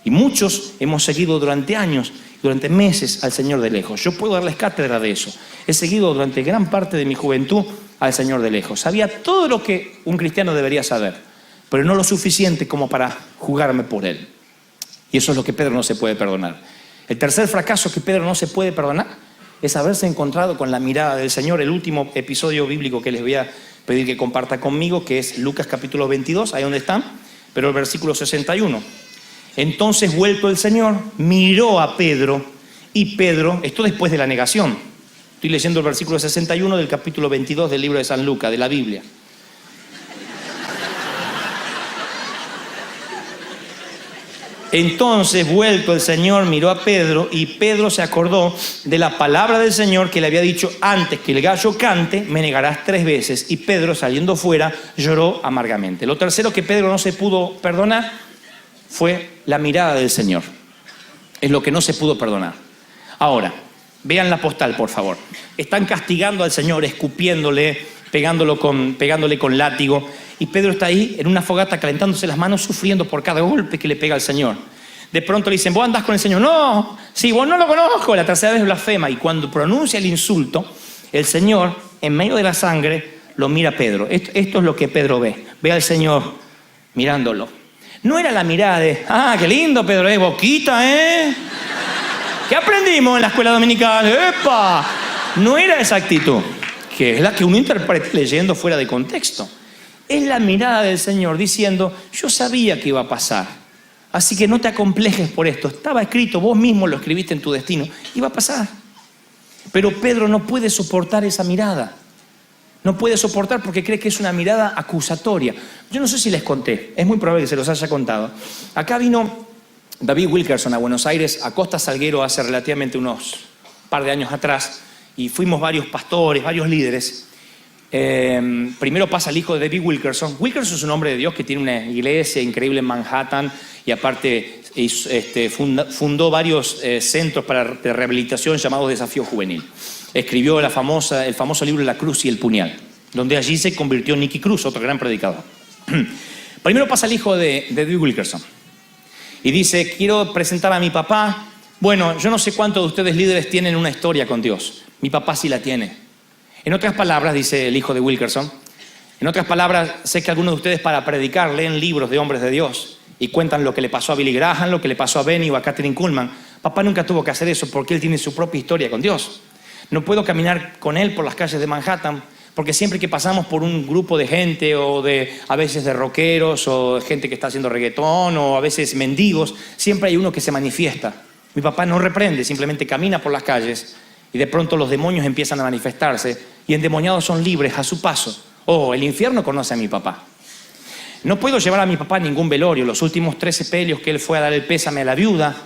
Y muchos hemos seguido durante años, durante meses al Señor de lejos. Yo puedo darles cátedra de eso. He seguido durante gran parte de mi juventud al Señor de lejos. Sabía todo lo que un cristiano debería saber, pero no lo suficiente como para jugarme por Él. Y eso es lo que Pedro no se puede perdonar. El tercer fracaso que Pedro no se puede perdonar es haberse encontrado con la mirada del Señor. El último episodio bíblico que les voy a pedir que comparta conmigo, que es Lucas capítulo 22, ahí donde están, pero el versículo 61. Entonces, vuelto el Señor, miró a Pedro, y Pedro, esto después de la negación. Estoy leyendo el versículo 61 del capítulo 22 del libro de San Lucas, de la Biblia. Entonces, vuelto el Señor, miró a Pedro, y Pedro se acordó de la palabra del Señor que le había dicho: antes que el gallo cante, me negarás 3 veces. Y Pedro, saliendo fuera, lloró amargamente. Lo tercero que Pedro no se pudo perdonar fue la mirada del Señor. Es lo que no se pudo perdonar. Ahora, vean la postal, por favor. Están castigando al Señor, escupiéndole, pegándole con látigo. Y Pedro está ahí en una fogata calentándose las manos, sufriendo por cada golpe que le pega al Señor. De pronto le dicen: ¿vos andás con el Señor? No, sí, vos no lo conozco. La tercera vez blasfema. Y cuando pronuncia el insulto, el Señor, en medio de la sangre, lo mira a Pedro. Esto es lo que Pedro ve. Ve al Señor mirándolo. No era la mirada de: qué lindo Pedro, boquita, ¿Qué aprendimos en la escuela dominical? ¡Epa! No era esa actitud, que es la que uno interpreta leyendo fuera de contexto. Es la mirada del Señor diciendo: yo sabía que iba a pasar, así que no te acomplejes por esto. Estaba escrito, vos mismo lo escribiste en tu destino, iba a pasar. Pero Pedro no puede soportar esa mirada. No puede soportar porque cree que es una mirada acusatoria. Yo no sé si les conté, es muy probable que se los haya contado. Acá vino David Wilkerson a Buenos Aires, a Costa Salguero, hace relativamente unos par de años atrás, y fuimos varios pastores, varios líderes. Primero pasa el hijo de David Wilkerson. Wilkerson es un hombre de Dios que tiene una iglesia increíble en Manhattan, y aparte fundó varios centros de rehabilitación llamados Desafío Juvenil. Escribió el famoso libro La Cruz y el Puñal, donde allí se convirtió en Nicky Cruz, otro gran predicador. Primero pasa el hijo de David Wilkerson y dice: quiero presentar a mi papá. Bueno, yo no sé cuántos de ustedes líderes tienen una historia con Dios. Mi papá sí la tiene. En otras palabras, dice el hijo de Wilkerson, en otras palabras, sé que algunos de ustedes para predicar leen libros de hombres de Dios y cuentan lo que le pasó a Billy Graham, lo que le pasó a Benny o a Kathryn Kuhlman. Papá nunca tuvo que hacer eso porque él tiene su propia historia con Dios. No puedo caminar con él por las calles de Manhattan porque siempre que pasamos por un grupo de gente a veces de rockeros o de gente que está haciendo reggaetón o a veces mendigos, siempre hay uno que se manifiesta. Mi papá no reprende, simplemente camina por las calles y de pronto los demonios empiezan a manifestarse y endemoniados son libres a su paso. El infierno conoce a mi papá. No puedo llevar a mi papá a ningún velorio. Los últimos 3 sepelios que él fue a dar el pésame a la viuda,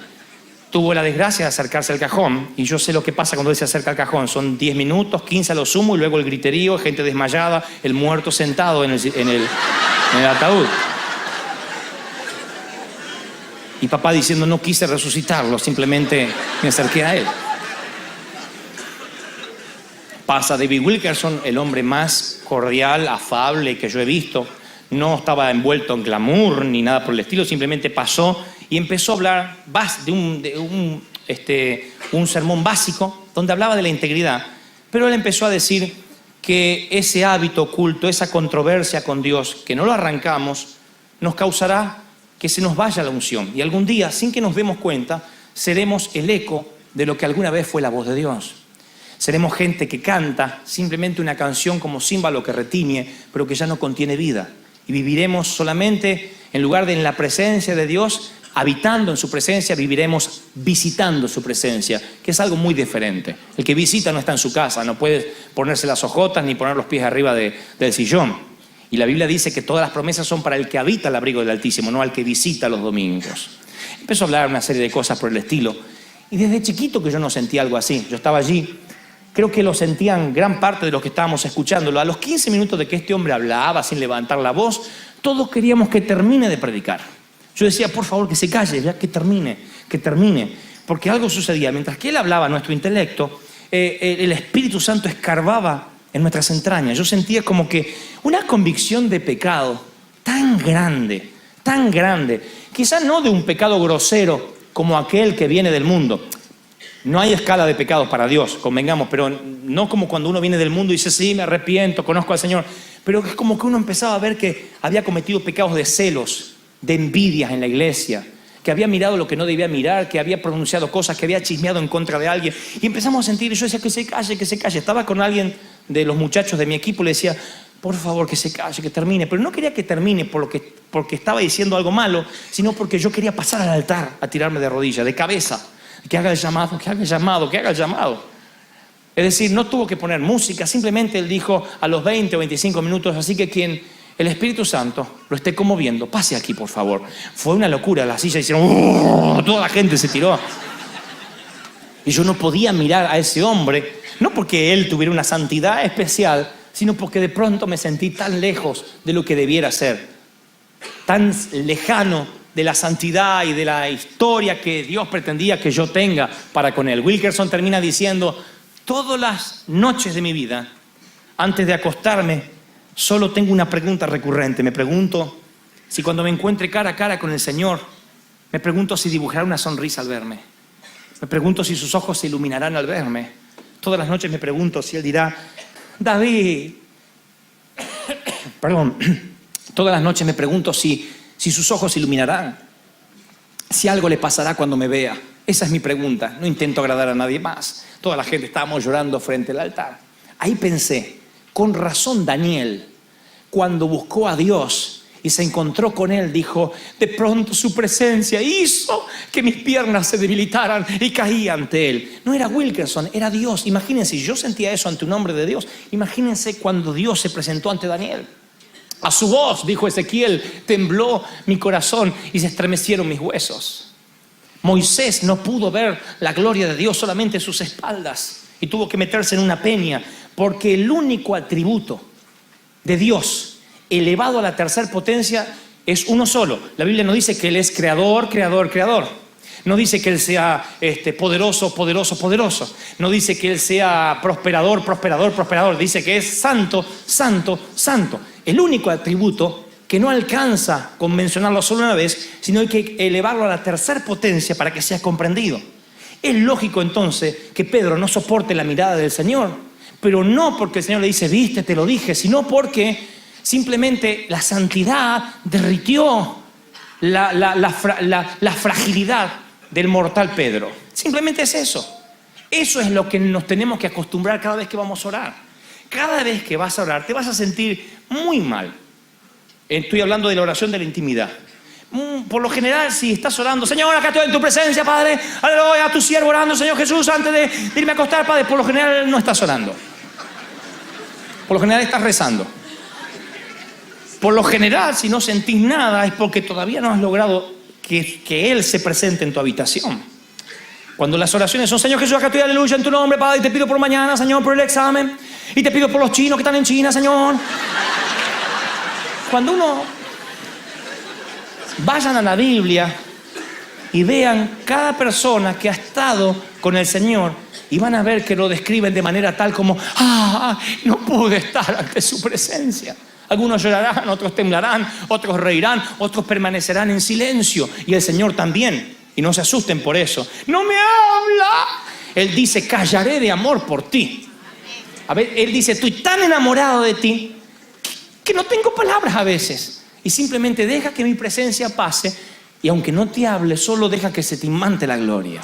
tuvo la desgracia de acercarse al cajón, y yo sé lo que pasa cuando él se acerca al cajón. Son 10 minutos, 15 a lo sumo, y luego el griterío, gente desmayada, el muerto sentado en el ataúd. Y papá diciendo: no quise resucitarlo, simplemente me acerqué a él. Pasa David Wilkerson, el hombre más cordial, afable que yo he visto. No estaba envuelto en glamour ni nada por el estilo, simplemente pasó y empezó a hablar de un sermón básico donde hablaba de la integridad. Pero él empezó a decir que ese hábito oculto, esa controversia con Dios, que no lo arrancamos, nos causará que se nos vaya la unción. Y algún día, sin que nos demos cuenta, seremos el eco de lo que alguna vez fue la voz de Dios. Seremos gente que canta simplemente una canción como címbalo que retiñe, pero que ya no contiene vida. Y viviremos solamente, en lugar de en la presencia de Dios, habitando en su presencia, viviremos visitando su presencia, que es algo muy diferente. El que visita no está en su casa, no puede ponerse las ojotas ni poner los pies arriba del sillón. Y la Biblia dice que todas las promesas son para el que habita el abrigo del Altísimo, no al que visita los domingos. Empezó a hablar una serie de cosas por el estilo. Y desde chiquito que yo no sentía algo así. Yo estaba allí. Creo que lo sentían gran parte de los que estábamos escuchándolo. A los 15 minutos de que este hombre hablaba sin levantar la voz, todos queríamos que termine de predicar. Yo decía: por favor, que se calle, ya que termine. Porque algo sucedía. Mientras que él hablaba a nuestro intelecto, el Espíritu Santo escarbaba en nuestras entrañas. Yo sentía como que una convicción de pecado tan grande, quizás no de un pecado grosero como aquel que viene del mundo. No hay escala de pecados para Dios, convengamos, pero no como cuando uno viene del mundo y dice, sí, me arrepiento, conozco al Señor. Pero es como que uno empezaba a ver que había cometido pecados de celos, de envidias en la iglesia, que había mirado lo que no debía mirar, que había pronunciado cosas, que había chismeado en contra de alguien. Y empezamos a sentir, y yo decía, que se calle. Estaba con alguien de los muchachos de mi equipo, le decía, por favor, que se calle, que termine. Pero no quería que termine porque estaba diciendo algo malo, sino porque yo quería pasar al altar a tirarme de rodillas, de cabeza. Que haga el llamado. Es decir, no tuvo que poner música, simplemente él dijo a los 20 o 25 minutos, así que quien el Espíritu Santo lo esté conmoviendo, pase aquí, por favor. Fue una locura, la silla hicieron, toda la gente se tiró. Y yo no podía mirar a ese hombre, no porque él tuviera una santidad especial, sino porque de pronto me sentí tan lejos de lo que debiera ser, tan lejano de la santidad y de la historia que Dios pretendía que yo tenga para con él. Wilkerson termina diciendo, todas las noches de mi vida, antes de acostarme, solo tengo una pregunta recurrente. Me pregunto si cuando me encuentre cara a cara con el Señor, me pregunto si dibujará una sonrisa al verme. Me pregunto si sus ojos se iluminarán al verme. Todas las noches me pregunto si Él dirá, David. Perdón. Todas las noches me pregunto si sus ojos se iluminarán, si algo le pasará cuando me vea. Esa es mi pregunta. No intento agradar a nadie más. Toda la gente estábamos llorando frente al altar. Ahí pensé, con razón Daniel, cuando buscó a Dios y se encontró con Él, dijo, de pronto su presencia hizo que mis piernas se debilitaran y caí ante Él. No era Wilkerson, era Dios. Imagínense, yo sentía eso ante un hombre de Dios. Imagínense cuando Dios se presentó ante Daniel. A su voz, dijo Ezequiel, tembló mi corazón y se estremecieron mis huesos. Moisés no pudo ver la gloria de Dios, solamente sus espaldas, y tuvo que meterse en una peña, porque el único atributo de Dios elevado a la tercera potencia es uno solo. La Biblia no dice que Él es creador. No dice que Él sea poderoso. No dice que Él sea prosperador. Dice que es santo. El único atributo que no alcanza con mencionarlo solo una vez, sino hay que elevarlo a la tercera potencia para que sea comprendido. Es lógico entonces que Pedro no soporte la mirada del Señor, pero no porque el Señor le dice, viste, te lo dije, sino porque simplemente la santidad derritió la fragilidad del mortal Pedro. Simplemente es eso. Eso es lo que nos tenemos que acostumbrar cada vez que vamos a orar. Cada vez que vas a orar te vas a sentir muy mal. Estoy hablando de la oración de la intimidad. Por lo general, si estás orando, Señor, acá estoy en tu presencia, Padre, aleluya, a tu siervo orando, Señor Jesús, antes de irme a acostar, Padre, por lo general no estás orando. Por lo general estás rezando. Por lo general, si no sentís nada, es porque todavía no has logrado que Él se presente en tu habitación. Cuando las oraciones son, Señor Jesús, acá estoy, aleluya, en tu nombre, Padre, y te pido por mañana, Señor, por el examen, y te pido por los chinos que están en China, Señor. Cuando vayan a la Biblia y vean cada persona que ha estado con el Señor y van a ver que lo describen de manera tal como, no pude estar ante su presencia. Algunos llorarán, otros temblarán, otros reirán, otros permanecerán en silencio. Y el Señor también. Y no se asusten por eso. ¡No me habla! Él dice, callaré de amor por ti. A ver, Él dice, estoy tan enamorado de ti que no tengo palabras a veces. Y simplemente deja que mi presencia pase. Y aunque no te hable, solo deja que se te imante la gloria.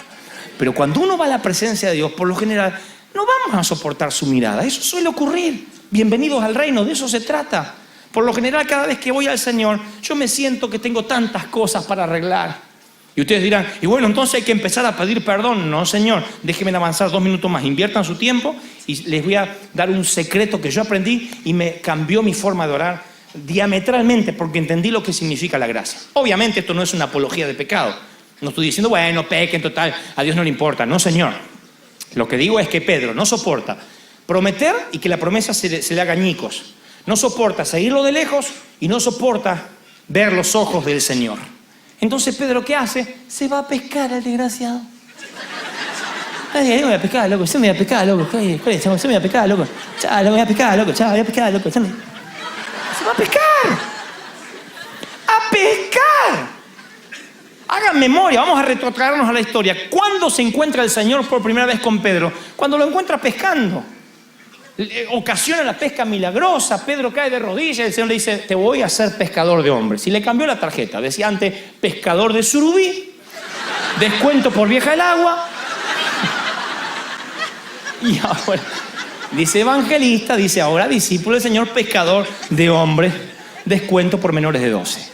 Pero cuando uno va a la presencia de Dios, por lo general, no vamos a soportar su mirada. Eso suele ocurrir. Bienvenidos al reino, de eso se trata. Por lo general, cada vez que voy al Señor, yo me siento que tengo tantas cosas para arreglar. Y ustedes dirán, y bueno, entonces hay que empezar a pedir perdón. No, Señor, déjenme avanzar 2 minutos más. Inviertan su tiempo y les voy a dar un secreto que yo aprendí y me cambió mi forma de orar diametralmente porque entendí lo que significa la gracia. Obviamente esto no es una apología de pecado. No estoy diciendo, bueno, pequen, total, a Dios no le importa. No, Señor. Lo que digo es que Pedro no soporta prometer y que la promesa se le haga añicos. No soporta seguirlo de lejos y no soporta ver los ojos del Señor. Entonces Pedro, ¿qué hace? Se va a pescar al desgraciado. Yo voy a pescar, loco. Yo me voy a pescar, loco. ¿Cuál es? Yo me voy a pescar, loco. Chao, lo voy a pescar, loco. Chao, voy a pescar, loco. Se va a pescar. ¡A pescar! Hagan memoria, vamos a retrotraernos a la historia. ¿Cuándo se encuentra el Señor por primera vez con Pedro? Cuando lo encuentra pescando. Ocasiona la pesca milagrosa, Pedro cae de rodillas y el Señor le dice, te voy a hacer pescador de hombres. Y le cambió la tarjeta, decía antes pescador de surubí, descuento por vieja el agua. Y ahora, dice evangelista, dice ahora discípulo del Señor, pescador de hombres, descuento por menores de 12.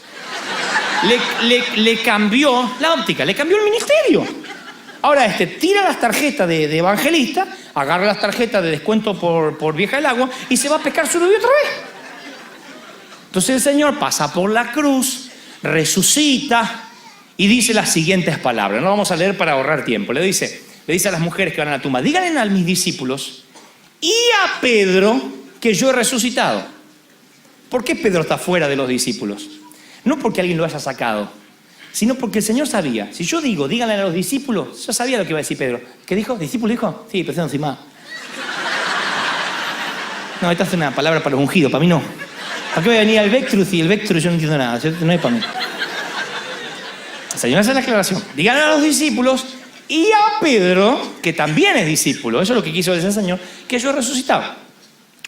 Le cambió la óptica, le cambió el ministerio. Ahora tira las tarjetas de evangelista, agarra las tarjetas de descuento por vieja el agua y se va a pescar surubí otra vez. Entonces el Señor pasa por la cruz, resucita y dice las siguientes palabras. No vamos a leer para ahorrar tiempo. Le dice a las mujeres que van a la tumba, díganle a mis discípulos y a Pedro que yo he resucitado. ¿Por qué Pedro está fuera de los discípulos? No porque alguien lo haya sacado, sino porque el Señor sabía. Si yo digo, díganle a los discípulos, yo sabía lo que iba a decir Pedro. ¿Qué dijo? ¿Discípulo dijo? Sí, pero no más. No, esta es una palabra para los ungidos, para mí no. ¿Para qué voy a venir al Vectrus y el Vectrus yo no entiendo nada? No es para mí. El Señor hace la aclaración. Díganle a los discípulos y a Pedro, que también es discípulo, eso es lo que quiso decir el Señor, que yo he resucitado.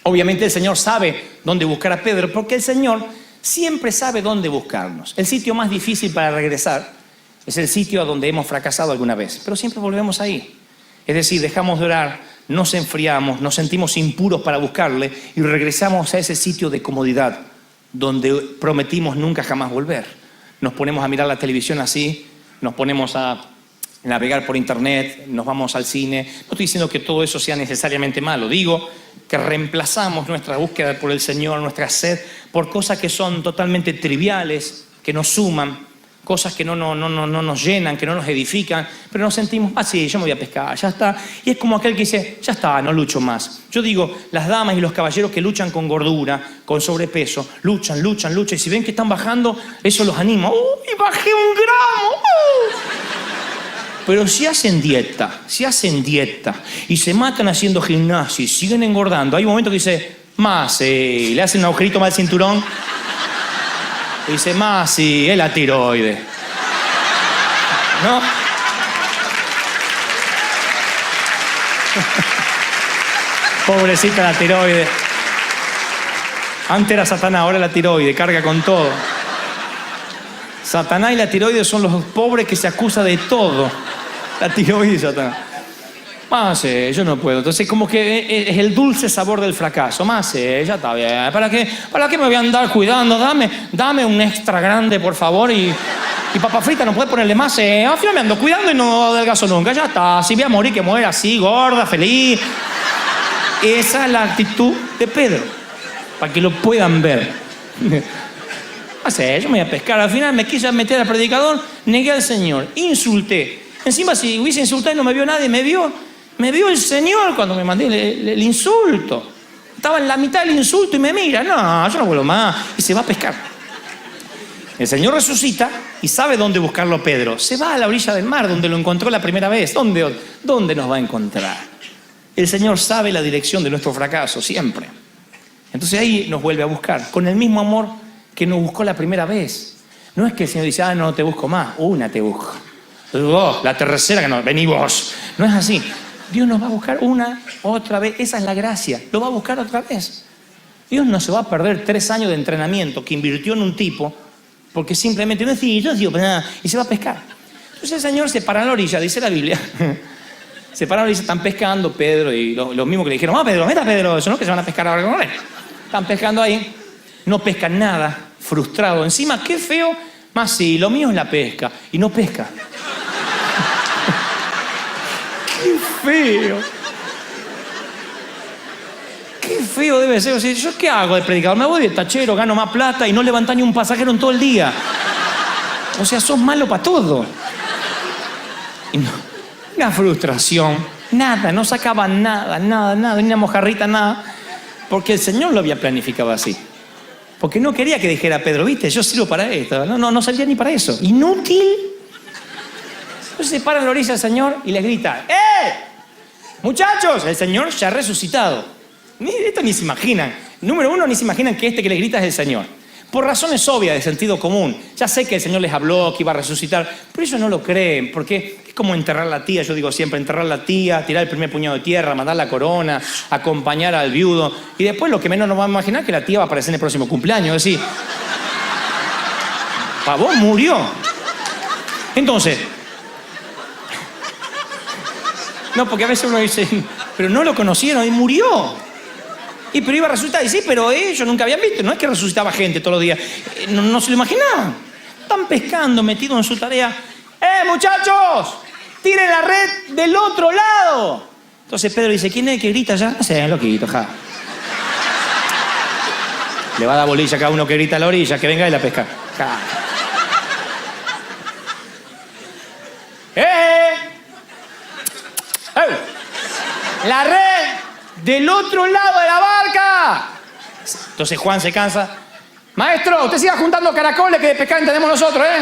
Obviamente el Señor sabe dónde buscar a Pedro, porque el Señor siempre sabe dónde buscarnos. El sitio más difícil para regresar es el sitio a donde hemos fracasado alguna vez, pero siempre volvemos ahí. Es decir, dejamos de orar, nos enfriamos, nos sentimos impuros para buscarle y regresamos a ese sitio de comodidad donde prometimos nunca jamás volver. Nos ponemos a mirar la televisión así, nos ponemos a navegar por internet, nos vamos al cine. No estoy diciendo que todo eso sea necesariamente malo, digo que reemplazamos nuestra búsqueda por el Señor, nuestra sed, por cosas que son totalmente triviales, que nos suman, cosas que no nos llenan, que no nos edifican, pero nos sentimos, sí, yo me voy a pescar, ya está. Y es como aquel que dice, ya está, no lucho más. Yo digo, las damas y los caballeros que luchan con gordura, con sobrepeso, luchan, y si ven que están bajando, eso los anima. ¡Uy, bajé 1 gramo! Pero si hacen dieta y se matan haciendo gimnasio y siguen engordando, hay un momento que dice, le hacen un agujerito más al cinturón y dice, es la tiroides. ¿No? Pobrecita la tiroides. Antes era Satanás, ahora la tiroides, carga con todo. Satanás y la tiroides son los pobres que se acusan de todo. La tiroides y Satanás. Yo no puedo. Entonces como que es el dulce sabor del fracaso. Ya está bien. ¿Para qué me voy a andar cuidando? Dame un extra grande, por favor. Y papa frita no puede ponerle más. Al final me ando cuidando y no adelgazo nunca. Ya está. Si voy a morir, que muera así, gorda, feliz. Esa es la actitud de Pedro. Para que lo puedan ver. Yo me voy a pescar. Al final me quise meter al predicador, negué al Señor, insulté. Encima, si hubiese insultado y no me vio nadie, me vio el Señor cuando me mandé el insulto. Estaba en la mitad del insulto y me mira. No, yo no vuelvo más. Y se va a pescar. El Señor resucita y sabe dónde buscarlo Pedro. Se va a la orilla del mar donde lo encontró la primera vez. ¿Dónde nos va a encontrar? El Señor sabe la dirección de nuestro fracaso, siempre. Entonces ahí nos vuelve a buscar, con el mismo amor que nos buscó la primera vez. No es que el Señor dice, no te busco más, una te busco. La tercera que no, vení vos. No es así. Dios nos va a buscar una, otra vez. Esa es la gracia. Lo va a buscar otra vez. Dios no se va a perder 3 años de entrenamiento que invirtió en un tipo porque simplemente no es yo nada, y se va a pescar. Entonces el Señor se para en la orilla, dice la Biblia. Se para en la orilla, están pescando Pedro y los mismos que le dijeron, Pedro, meta Pedro, eso no, que se van a pescar ahora con él. Están pescando ahí, no pescan nada, frustrado. Encima, qué feo, lo mío es la pesca, y no pesca. ¡Qué feo! ¡Qué feo debe ser! O sea, ¿yo qué hago de predicador? Me voy de tachero, gano más plata y no levanto ni un pasajero en todo el día. O sea, sos malo para todo. Y no, una frustración. Nada, no sacaba nada, ni una mojarrita, nada. Porque el Señor lo había planificado así. Porque no quería que dijera Pedro, viste, yo sirvo para esto. No salía ni para eso. Inútil. Entonces se para en la orilla el Señor y les grita, muchachos, el Señor ya ha resucitado. Esto ni se imaginan. Número uno, ni se imaginan que este que les grita es el Señor. Por razones obvias de sentido común. Ya sé que el Señor les habló, que iba a resucitar, pero ellos no lo creen, porque es como enterrar la tía. Yo digo siempre, enterrar la tía, tirar el primer puñado de tierra, mandar la corona, acompañar al viudo. Y después lo que menos nos vamos a imaginar es que la tía va a aparecer en el próximo cumpleaños. Es decir, Pavón murió. Entonces, no, porque a veces uno dice, pero no lo conocieron y murió. Y pero iba a resucitar. Y sí, pero ellos nunca habían visto. No es que resucitaba gente todos los días. No se lo imaginaban. Están pescando, metidos en su tarea. Muchachos! ¡Tiren la red del otro lado! Entonces Pedro dice, ¿quién es el que grita allá? No sé, loquito, ja. Le va a dar bolilla a cada uno que grita a la orilla, que venga y la pesca. Ja. ¡La red del otro lado de la barca! Entonces Juan se cansa. Maestro, usted siga juntando caracoles que de pescar entendemos nosotros, ¿eh?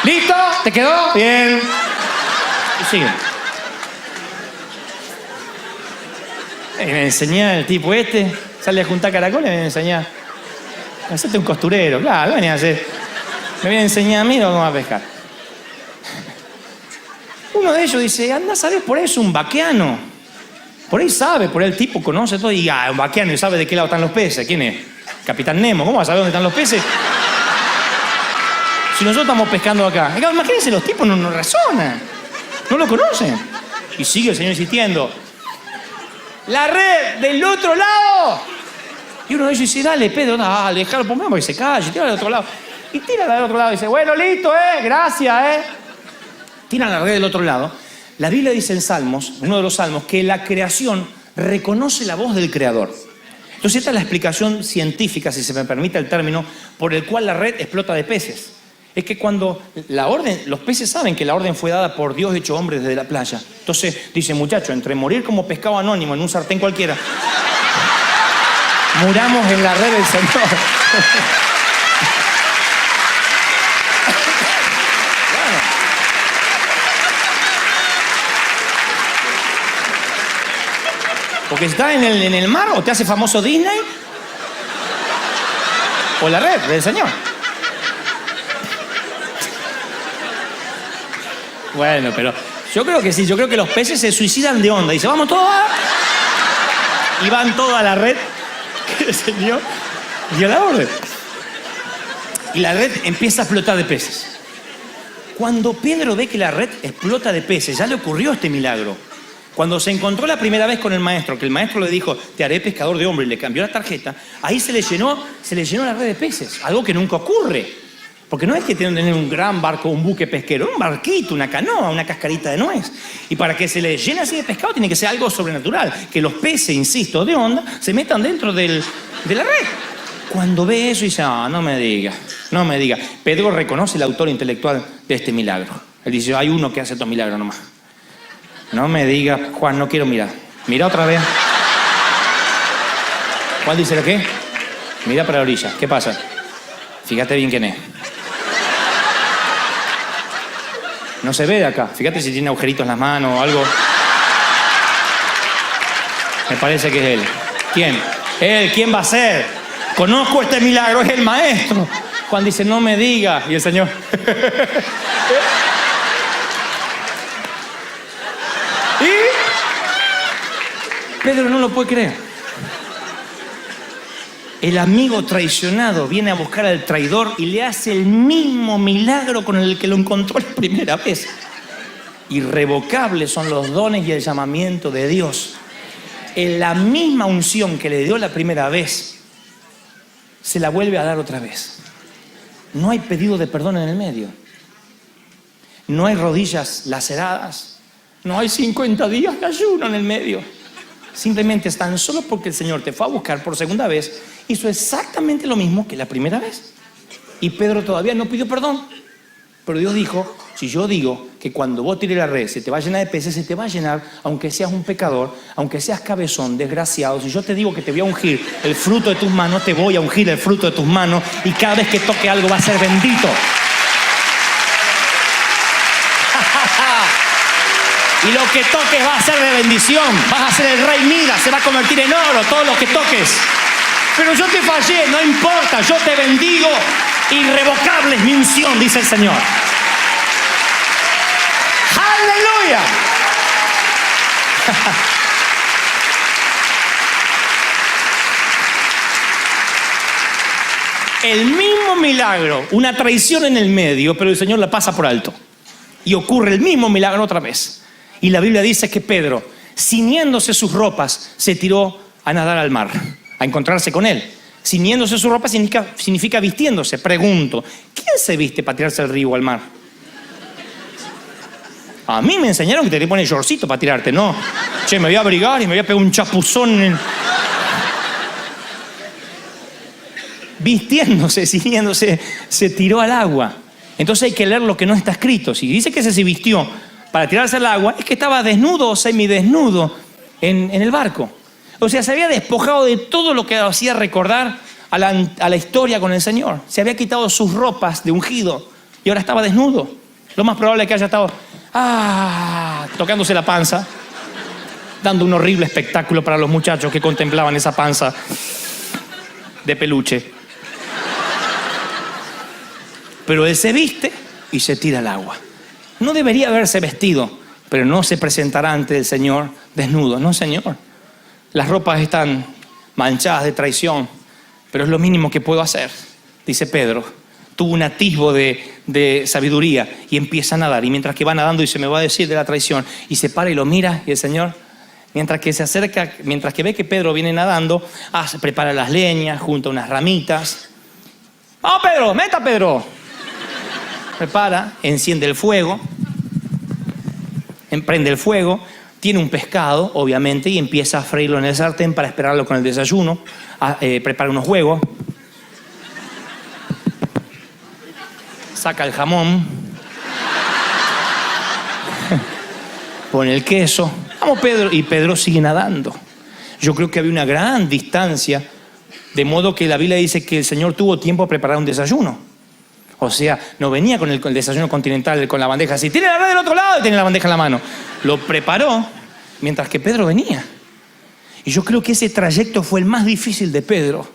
¿Listo? ¿Te quedó? Bien. Y sigue. Me enseñá el tipo este, sale a juntar caracoles, me enseñá. Hacete un costurero, claro, venía a hacer. Me viene a enseñar a mí cómo a pescar. Uno de ellos dice, anda, ¿sabes? Por ahí es un vaqueano. Por ahí sabe, por ahí el tipo conoce todo y un vaqueano y sabe de qué lado están los peces. ¿Quién es? Capitán Nemo. ¿Cómo va a saber dónde están los peces? Si nosotros estamos pescando acá. Imagínense, los tipos no razonan. No lo conocen. Y sigue el Señor insistiendo. ¡La red del otro lado! Y uno de ellos dice, dale, Pedro, dale, déjalo por menos para que se calle, tírala del otro lado. Y tírala del otro lado y dice, bueno, listo, gracias, Tiran la red del otro lado. La Biblia dice en Salmos, uno de los Salmos, que la creación reconoce la voz del Creador. Entonces esta es la explicación científica, si se me permite el término, por el cual la red explota de peces. Es que cuando los peces saben que la orden fue dada por Dios hecho hombre desde la playa. Entonces dicen, muchachos, entre morir como pescado anónimo en un sartén cualquiera, muramos en la red del Señor. Porque está en el mar, o te hace famoso Disney, o la red del Señor. Bueno, pero yo creo que sí, yo creo que los peces se suicidan de onda. Dice, vamos todos y van todos a la red que el Señor dio la orden. Y la red empieza a explotar de peces. Cuando Pedro ve que la red explota de peces, ya le ocurrió este milagro. Cuando se encontró la primera vez con el maestro, que el maestro le dijo, te haré pescador de hombres, y le cambió la tarjeta, ahí se le llenó la red de peces, algo que nunca ocurre. Porque no es que tienen que tener un gran barco, un buque pesquero, un barquito, una canoa, una cascarita de nuez. Y para que se le llene así de pescado tiene que ser algo sobrenatural, que los peces, insisto, de onda, se metan dentro de la red. Cuando ve eso dice, no me diga. Pedro reconoce el autor intelectual de este milagro. Él dice, hay uno que hace estos milagros nomás. No me diga, Juan, no quiero mirar. Mira otra vez. Juan dice, ¿lo qué? Mira para la orilla. ¿Qué pasa? Fíjate bien quién es. No se ve de acá. Fíjate si tiene agujeritos en las manos o algo. Me parece que es él. ¿Quién? Él. ¿Quién va a ser? Conozco este milagro, es el maestro. Juan dice, no me diga. Y el Señor... Pedro no lo puede creer. El amigo traicionado viene a buscar al traidor y le hace el mismo milagro con el que lo encontró la primera vez. Irrevocables son los dones y el llamamiento de Dios. En la misma unción que le dio la primera vez, se la vuelve a dar otra vez. No hay pedido de perdón en el medio. No hay rodillas laceradas. No hay 50 días de ayuno en el medio. Simplemente es tan solo porque el Señor te fue a buscar por segunda vez, hizo exactamente lo mismo que la primera vez. Y Pedro todavía no pidió perdón. Pero Dios dijo, si yo digo que cuando vos tires la red se te va a llenar de peces, se te va a llenar, aunque seas un pecador, aunque seas cabezón, desgraciado. Si yo te digo que te voy a ungir el fruto de tus manos, te voy a ungir el fruto de tus manos, y cada vez que toque algo va a ser bendito. Y lo que toques va a ser de bendición. Vas a ser el rey Midas, se va a convertir en oro todo lo que toques. Pero yo te fallé, no importa, yo te bendigo. Irrevocable es mi unción, dice el Señor. ¡Aleluya! El mismo milagro, una traición en el medio, pero el Señor la pasa por alto. Y ocurre el mismo milagro otra vez. Y la Biblia dice que Pedro, ciñéndose sus ropas, se tiró a nadar al mar, a encontrarse con él. Ciñéndose sus ropas significa vistiéndose. Pregunto, ¿quién se viste para tirarse al río o al mar? A mí me enseñaron que te pones shortcito para tirarte, ¿no? Che, me voy a abrigar y me voy a pegar un chapuzón. Vistiéndose, ciñéndose, se tiró al agua. Entonces hay que leer lo que no está escrito. Si dice que se vistió para tirarse al agua, es que estaba desnudo o semidesnudo en el barco. O sea, se había despojado de todo lo que hacía recordar a la historia con el Señor. Se había quitado sus ropas de ungido y ahora estaba desnudo. Lo más probable es que haya estado tocándose la panza, dando un horrible espectáculo para los muchachos que contemplaban esa panza de peluche. Pero él se viste y se tira al agua. No debería haberse vestido, pero no se presentará ante el Señor desnudo. No, Señor. Las ropas están manchadas de traición, pero es lo mínimo que puedo hacer, dice Pedro. Tuvo un atisbo de sabiduría y empieza a nadar. Y mientras que va nadando dice, me va a decir de la traición. Y se para y lo mira y el Señor, mientras que se acerca, mientras que ve que Pedro viene nadando, prepara las leñas, junta unas ramitas. ¡Vamos, Pedro! ¡Meta, Pedro! Prepara, enciende el fuego, emprende el fuego, tiene un pescado, obviamente, y empieza a freírlo en el sartén para esperarlo con el desayuno. Prepara unos huevos, saca el jamón, pone el queso. Vamos, Pedro. Y Pedro sigue nadando. Yo creo que había una gran distancia, de modo que la Biblia dice que el Señor tuvo tiempo a preparar un desayuno. O sea, no venía con el desayuno continental, con la bandeja así, tiene la red del otro lado y tiene la bandeja en la mano. Lo preparó mientras que Pedro venía. Y yo creo que ese trayecto fue el más difícil de Pedro.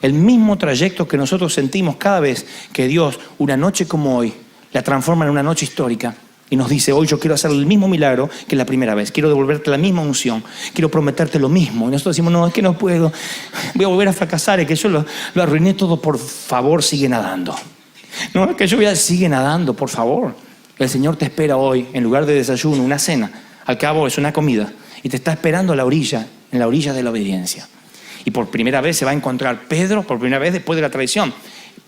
El mismo trayecto que nosotros sentimos cada vez que Dios, una noche como hoy, la transforma en una noche histórica. Y nos dice, hoy yo quiero hacer el mismo milagro que la primera vez. Quiero devolverte la misma unción. Quiero prometerte lo mismo. Y nosotros decimos, no, es que no puedo. Voy a volver a fracasar. Es que yo lo arruiné todo. Por favor, sigue nadando. No, es que yo sigue nadando, por favor. El Señor te espera hoy, en lugar de desayuno, una cena. Al cabo es una comida. Y te está esperando a la orilla, en la orilla de la obediencia. Y por primera vez se va a encontrar Pedro, por primera vez después de la traición.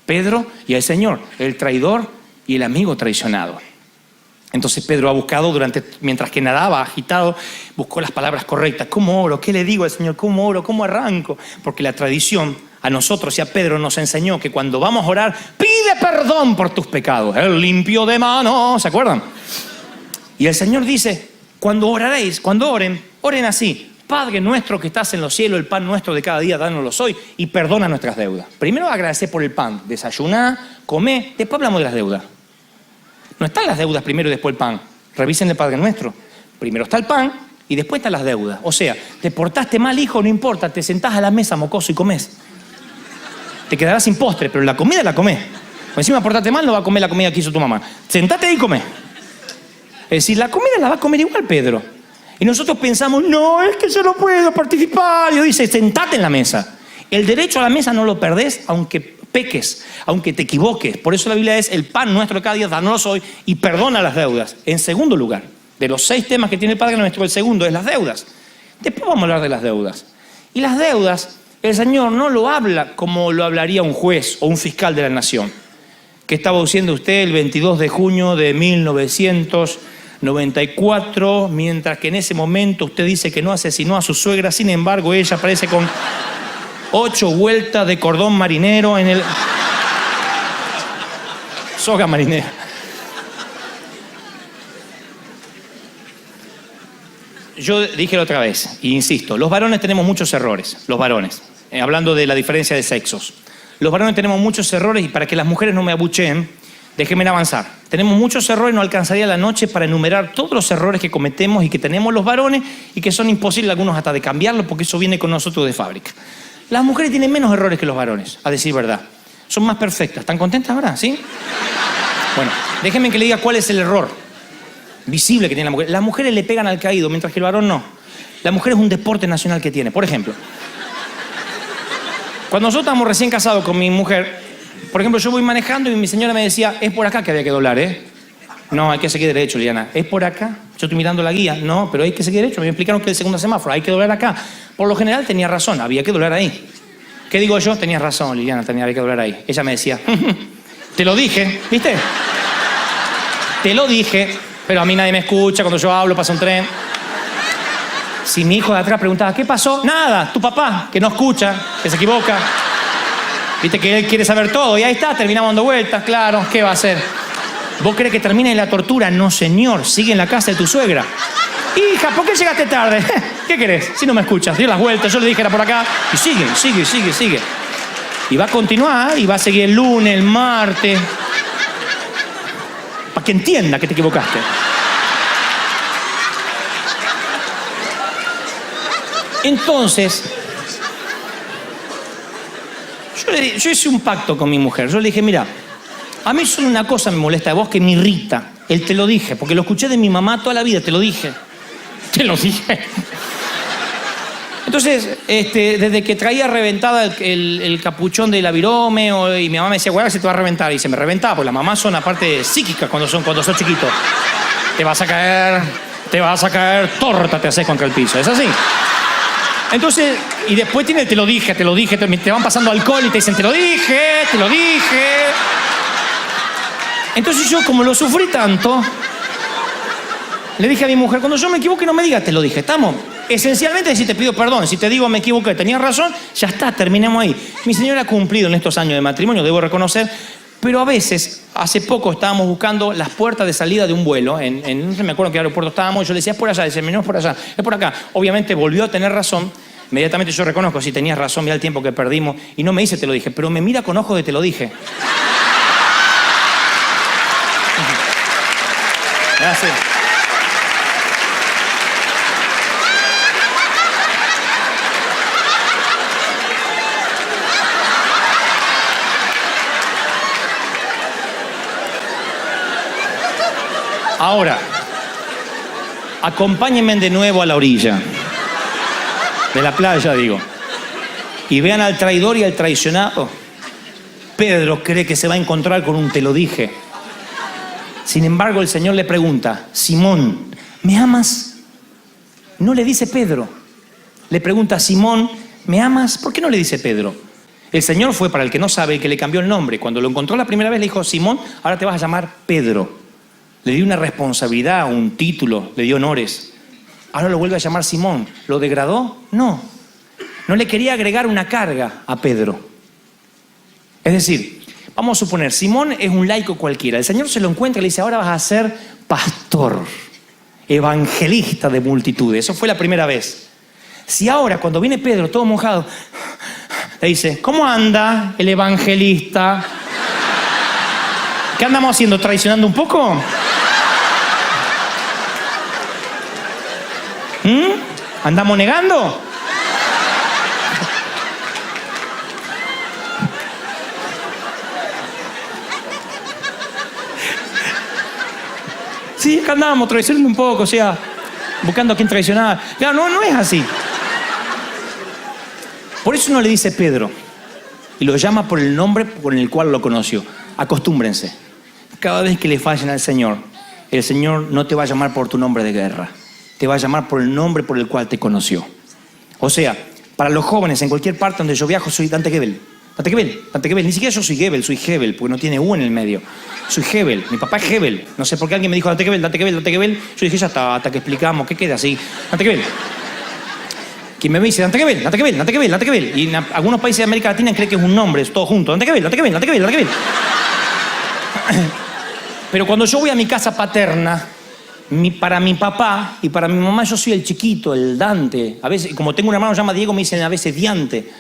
Pedro y el Señor, el traidor y el amigo traicionado. Entonces Pedro ha buscado mientras que nadaba, agitado, buscó las palabras correctas. ¿Cómo oro? ¿Qué le digo al Señor? ¿Cómo oro? ¿Cómo arranco? Porque la tradición a nosotros y a Pedro nos enseñó que cuando vamos a orar, pide perdón por tus pecados. Él limpio de mano, ¿se acuerdan? Y el Señor dice, cuando oraréis, cuando oren así. Padre nuestro que estás en los cielos, el pan nuestro de cada día, dánoslo hoy y perdona nuestras deudas. Primero agradece por el pan, desayuná, comé, después hablamos de las deudas. No están las deudas primero y después el pan. Revisen el Padre Nuestro. Primero está el pan y después están las deudas. O sea, te portaste mal, hijo, no importa, te sentás a la mesa, mocoso, y comés. Te quedarás sin postre, pero la comida la comés. O encima portaste mal, no va a comer la comida que hizo tu mamá. Sentate ahí y comé. Es decir, la comida la va a comer igual, Pedro. Y nosotros pensamos, no, es que yo no puedo participar. Y Dios dice, sentate en la mesa. El derecho a la mesa no lo perdés, aunque peques, aunque te equivoques. Por eso la Biblia es el pan nuestro de cada día, danos hoy y perdona las deudas. En segundo lugar, de los 6 temas que tiene el Padre Nuestro, el segundo es las deudas. Después vamos a hablar de las deudas. Y las deudas, el Señor no lo habla como lo hablaría un juez o un fiscal de la nación. ¿Qué estaba diciendo usted el 22 de junio de 1994? Mientras que en ese momento usted dice que no asesinó a su suegra, sin embargo ella aparece con 8 vueltas de cordón marinero en el... soga marinera. Yo dije la otra vez, e insisto, los varones tenemos muchos errores, los varones, hablando de la diferencia de sexos. Los varones tenemos muchos errores y para que las mujeres no me abucheen, Déjenme avanzar. Tenemos muchos errores, no alcanzaría la noche para enumerar todos los errores que cometemos y que tenemos los varones y que son imposibles algunos hasta de cambiarlo porque eso viene con nosotros de fábrica. Las mujeres tienen menos errores que los varones, a decir verdad. Son más perfectas. ¿Están contentas ahora? ¿Sí? Bueno, déjenme que le diga cuál es el error visible que tiene la mujer. Las mujeres le pegan al caído, mientras que el varón no. La mujer es un deporte nacional que tiene. Por ejemplo, cuando nosotros estábamos recién casados con mi mujer, por ejemplo, yo voy manejando y mi señora me decía, es por acá que había que doblar, ¿eh? No, hay que seguir derecho, Liliana. ¿Es por acá? Yo estoy mirando la guía. No, pero hay que seguir derecho. Me explicaron que el segundo semáforo, hay que doblar acá. Por lo general tenía razón, había que doblar ahí. ¿Qué digo yo? Tenías razón, Liliana, había que doblar ahí. Ella me decía, te lo dije, ¿viste? Te lo dije, pero a mí nadie me escucha, cuando yo hablo pasa un tren. Si mi hijo de atrás preguntaba, ¿qué pasó? Nada, tu papá, que no escucha, que se equivoca. Viste que él quiere saber todo y ahí está, terminamos dando vueltas, claro, ¿qué va a hacer? ¿Vos crees que termine la tortura? No, señor, sigue en la casa de tu suegra. Hija, ¿por qué llegaste tarde? ¿Qué querés? Si no me escuchas, dio las vueltas, yo le dije era por acá y sigue. Y va a continuar y va a seguir el lunes, el martes, para que entienda que te equivocaste. Entonces, yo hice un pacto con mi mujer. Yo le dije, mira, a mí solo una cosa me molesta de vos que me irrita. Él te lo dije, porque lo escuché de mi mamá toda la vida, te lo dije. Entonces, desde que traía reventada el capuchón de la virome, y mi mamá me decía, güey, se te va a reventar. Y se me reventaba, porque las mamás son aparte psíquicas cuando son chiquitos. Te vas a caer, torta te haces contra el piso. ¿Es así? Entonces, y después tiene te lo dije, te van pasando alcohol y te dicen, te lo dije. Entonces yo, como lo sufrí tanto, le dije a mi mujer, cuando yo me equivoque no me digas, te lo dije, ¿estamos? Esencialmente si te pido perdón, si te digo me equivoqué, tenías razón, ya está, terminemos ahí. Mi señora ha cumplido en estos años de matrimonio, debo reconocer, pero a veces, hace poco estábamos buscando las puertas de salida de un vuelo, no sé, me acuerdo en qué aeropuerto estábamos, yo le decía, es por allá, dice, no es por allá, es por acá. Obviamente volvió a tener razón, inmediatamente yo reconozco, si tenías razón, mira el tiempo que perdimos, y no me dice te lo dije, pero me mira con ojos de te lo dije. Gracias. Ahora, acompáñenme de nuevo a la orilla de la playa, digo, y vean al traidor y al traicionado. Pedro cree que se va a encontrar con un te lo dije. Sin embargo, el Señor le pregunta, Simón, ¿me amas? No le dice Pedro. Le pregunta, Simón, ¿me amas? ¿Por qué no le dice Pedro? El Señor fue, para el que no sabe, el que le cambió el nombre. Cuando lo encontró la primera vez le dijo, Simón, ahora te vas a llamar Pedro. Le dio una responsabilidad, un título, le dio honores. Ahora lo vuelve a llamar Simón. ¿Lo degradó? No. No le quería agregar una carga a Pedro. Es decir, vamos a suponer, Simón es un laico cualquiera. El Señor se lo encuentra y le dice, ahora vas a ser pastor, evangelista de multitudes. Eso fue la primera vez. Si ahora, cuando viene Pedro todo mojado, le dice, ¿cómo anda el evangelista? ¿Qué andamos haciendo? ¿Traicionando un poco? ¿Andamos negando? Sí, acá andamos traicionando un poco, o sea, buscando a quién traicionar. Claro, no es así. Por eso no le dice Pedro y lo llama por el nombre con el cual lo conoció. Acostúmbrense. Cada vez que le fallen al Señor, el Señor no te va a llamar por tu nombre de guerra. Te va a llamar por el nombre por el cual te conoció. O sea, para los jóvenes, en cualquier parte donde yo viajo, soy Dante Gebel. Dante Gebel. Ni siquiera yo soy Gebel, soy Hebel, porque no tiene U en el medio. Soy Hebel. Mi papá es Hebel. No sé por qué alguien me dijo Dante Gebel. Yo dije, ya está, hasta que explicamos, ¿qué queda así? Dante Gebel. Quien me dice, Dante Gebel. Y en algunos países de América Latina creen que es un nombre, es todo junto. Dante Gebel. Pero cuando yo voy a mi casa paterna, para mi papá y para mi mamá yo soy el chiquito, el Dante. A veces, como tengo un hermano que se llama Diego, me dicen a veces Diante.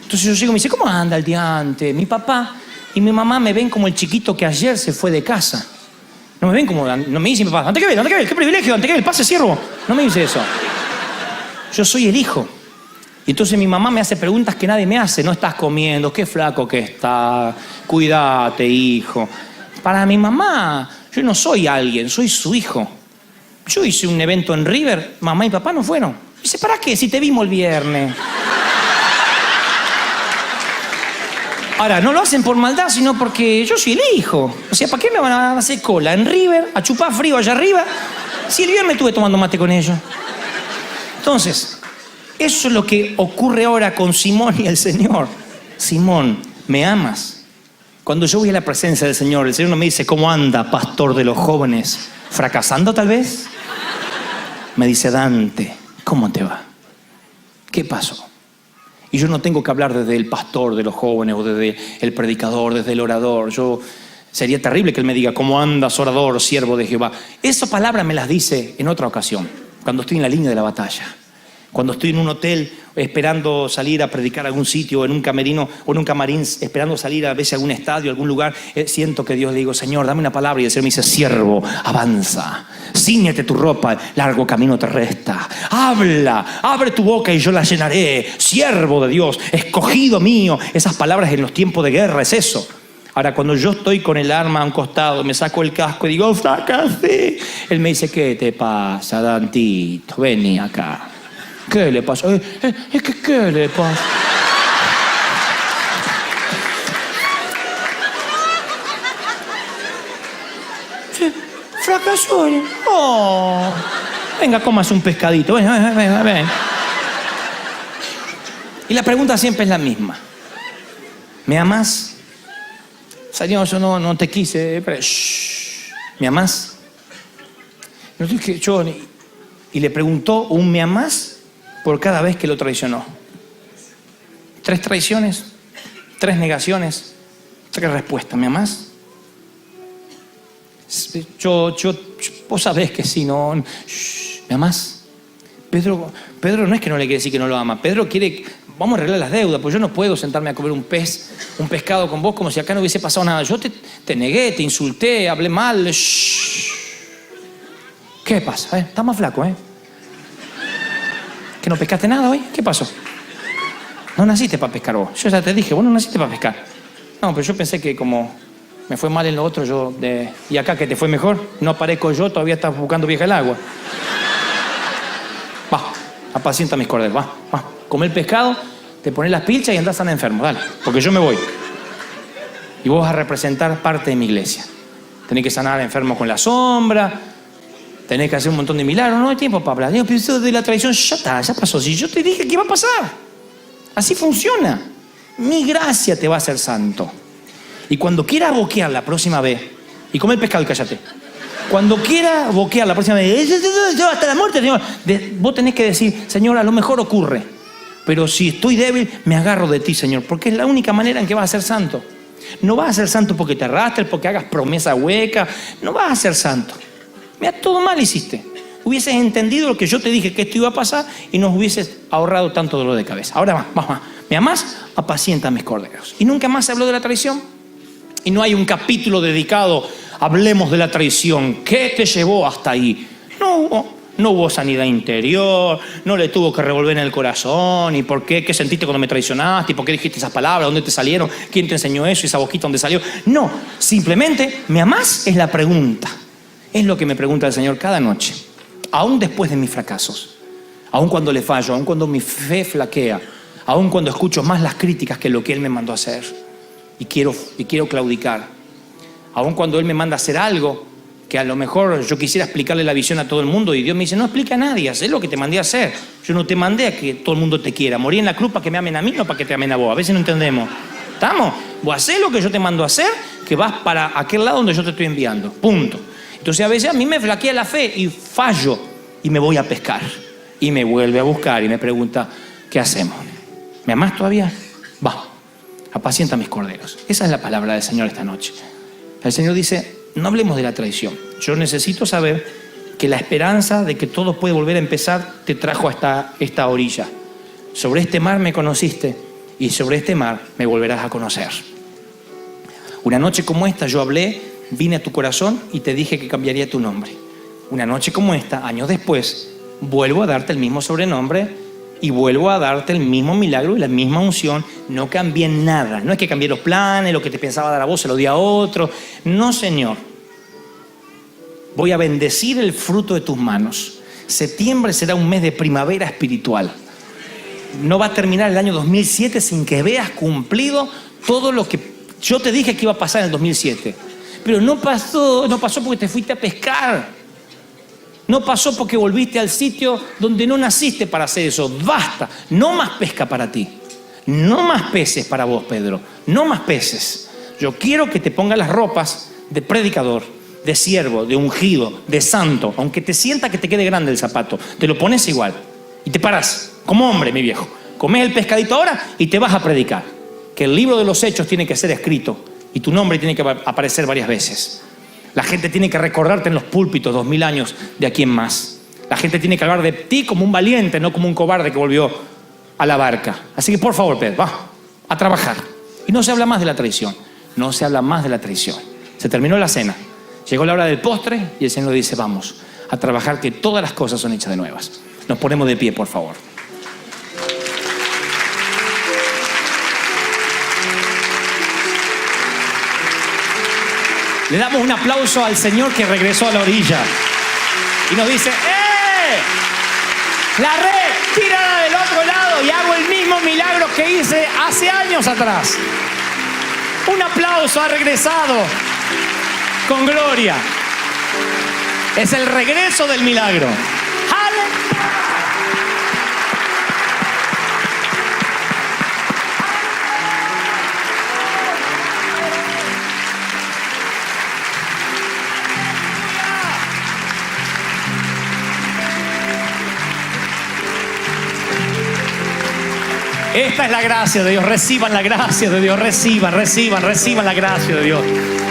Entonces yo llego y me dice, ¿cómo anda el Diante? Mi papá Y mi mamá me ven como el chiquito que ayer se fue de casa. No me ven como, no me dice mi papá, Antequebel, qué privilegio, Antequebel, pase siervo. No me dice eso. Yo soy el hijo. Y entonces mi mamá me hace preguntas que nadie me hace. No estás comiendo, qué flaco que estás, cuídate, hijo. Para mi mamá, yo no soy alguien, soy su hijo. Yo hice un evento en River, mamá y papá no fueron. Dice, ¿para qué? Si te vimos el viernes. Ahora, no lo hacen por maldad, sino porque yo soy el hijo. O sea, ¿para qué me van a hacer cola en River, a chupar frío allá arriba, si el viernes estuve tomando mate con ellos? Entonces, eso es lo que ocurre ahora con Simón y el Señor. Simón, ¿me amas? Cuando yo voy a la presencia del Señor, el Señor no me dice, ¿cómo anda, pastor de los jóvenes? ¿Fracasando tal vez? Me dice, Dante, ¿cómo te va? ¿Qué pasó? Y yo no tengo que hablar desde el pastor de los jóvenes o desde el predicador, desde el orador. Sería terrible que él me diga, ¿cómo andas, orador, siervo de Jehová? Esa palabra me las dice en otra ocasión, cuando estoy en la línea de la batalla. Cuando estoy en un hotel esperando salir a predicar a algún sitio, en un camerino o en un camarín, esperando salir a veces a algún estadio, a algún lugar, siento que Dios le digo, Señor, dame una palabra, y el Señor me dice, siervo, avanza, cíñete tu ropa, largo camino te resta, habla, abre tu boca y yo la llenaré, siervo de Dios, escogido mío. Esas palabras en los tiempos de guerra es eso. Ahora, cuando yo estoy con el arma a un costado, me saco el casco y digo, sácate, él me dice, ¿qué te pasa, Dantito? Vení acá. ¿Qué le pasa? ¿Qué le pasa? Fracasó. Oh. Venga, cómase un pescadito. Ven. Y la pregunta siempre es la misma. ¿Me amas? Señor, yo no te quise. Pero, ¿me amas? No dije yo. Y le preguntó un ¿me amas? Por cada vez que lo traicionó. 3 traiciones, 3 negaciones, 3 respuestas. ¿Me amás? Vos sabés que sí, no. ¿Me amás? Pedro no es que no le quiere decir que no lo ama. Pedro quiere, vamos a arreglar las deudas, pues yo no puedo sentarme a comer un pescado con vos como si acá no hubiese pasado nada. Yo te negué, te insulté, hablé mal. ¿Qué pasa? Estás más flaco, ¿Que no pescaste nada hoy? ¿Qué pasó? No naciste para pescar vos. Yo ya te dije, vos no naciste para pescar. No, pero yo pensé que como me fue mal en lo otro, y acá que te fue mejor, no aparezco yo, todavía estás buscando vieja el agua. Va, apacienta mis corderos, va. Come el pescado, te pones las pilchas y andás sana enfermo, dale, porque yo me voy. Y vos vas a representar parte de mi iglesia. Tenés que sanar enfermos con la sombra, tenés que hacer un montón de milagros, no hay tiempo para hablar. Digo, pero eso de la traición ya pasó. Si yo te dije que iba a pasar. Así funciona. Mi gracia te va a hacer santo. Y cuando quiera boquear la próxima vez, y come el pescado y cállate. Cuando quiera boquear la próxima vez, yo hasta la muerte, Señor, vos tenés que decir, Señor, a lo mejor ocurre, pero si estoy débil, me agarro de ti, Señor, porque es la única manera en que vas a ser santo. No vas a ser santo porque te arrastres, porque hagas promesa hueca. No vas a ser santo. Mira, todo mal hiciste. Hubieses entendido lo que yo te dije que esto iba a pasar y nos hubieses ahorrado tanto dolor de cabeza. Ahora más. ¿Me amás? Apacienta mis corderos. Y nunca más se habló de la traición. Y no hay un capítulo dedicado, hablemos de la traición. ¿Qué te llevó hasta ahí? No hubo sanidad interior, no le tuvo que revolver en el corazón. ¿Y por qué? ¿Qué sentiste cuando me traicionaste? ¿Y por qué dijiste esas palabras? ¿Dónde te salieron? ¿Quién te enseñó eso? ¿Y esa boquita dónde salió? No, simplemente, ¿me amás? Es la pregunta. Es lo que me pregunta el Señor cada noche, aún después de mis fracasos, aún cuando le fallo, aún cuando mi fe flaquea, aún cuando escucho más las críticas que lo que Él me mandó a hacer y quiero claudicar, aún cuando Él me manda a hacer algo que a lo mejor yo quisiera explicarle la visión a todo el mundo y Dios me dice, no explica a nadie, haz lo que te mandé a hacer. Yo no te mandé a que todo el mundo te quiera, morí en la cruz para que me amen a mí, no para que te amen a vos. A veces no entendemos. ¿Estamos? Vos hacés lo que yo te mando a hacer, que vas para aquel lado donde yo te estoy enviando, punto. Entonces a veces a mí me flaquea la fe y fallo y me voy a pescar y me vuelve a buscar y me pregunta, ¿qué hacemos? ¿Me amás todavía? Va, apacienta mis corderos. Esa es la palabra del Señor esta noche. El Señor dice, no hablemos de la traición. Yo necesito saber que la esperanza de que todo puede volver a empezar te trajo hasta esta orilla. Sobre este mar me conociste y sobre este mar me volverás a conocer. Una noche como esta yo hablé, vine a tu corazón y te dije que cambiaría tu nombre. Una noche como esta, años después, vuelvo a darte el mismo sobrenombre y vuelvo a darte el mismo milagro y la misma unción. No cambié nada. No es que cambié los planes, lo que te pensaba dar a vos se lo di a otro. No, Señor. Voy a bendecir el fruto de tus manos. Septiembre será un mes de primavera espiritual. No va a terminar el año 2007 sin que veas cumplido todo lo que yo te dije que iba a pasar en el 2007. Pero no pasó porque te fuiste a pescar. No pasó porque volviste al sitio donde no naciste para hacer eso. Basta. No más pesca para ti. No más peces para vos, Pedro. No más peces. Yo quiero que te pongas las ropas de predicador, de siervo, de ungido, de santo. Aunque te sienta que te quede grande el zapato, te lo pones igual. Y te parás, como hombre, mi viejo. Comés el pescadito ahora y te vas a predicar. Que el libro de los hechos tiene que ser escrito y tu nombre tiene que aparecer varias veces. La gente tiene que recordarte en los púlpitos 2000 años de aquí en más. La gente tiene que hablar de ti como un valiente, no como un cobarde que volvió a la barca. Así que por favor, Pedro, va a trabajar. Y no se habla más de la traición. No se habla más de la traición. Se terminó la cena. Llegó la hora del postre y el Señor dice, vamos a trabajar, que todas las cosas son hechas de nuevas. Nos ponemos de pie, por favor. Le damos un aplauso al Señor que regresó a la orilla y nos dice, ¡eh! La red, tírala del otro lado y hago el mismo milagro que hice hace años atrás. Un aplauso, ha regresado con gloria. Es el regreso del milagro. Esta es la gracia de Dios. Reciban la gracia de Dios. Reciban la gracia de Dios.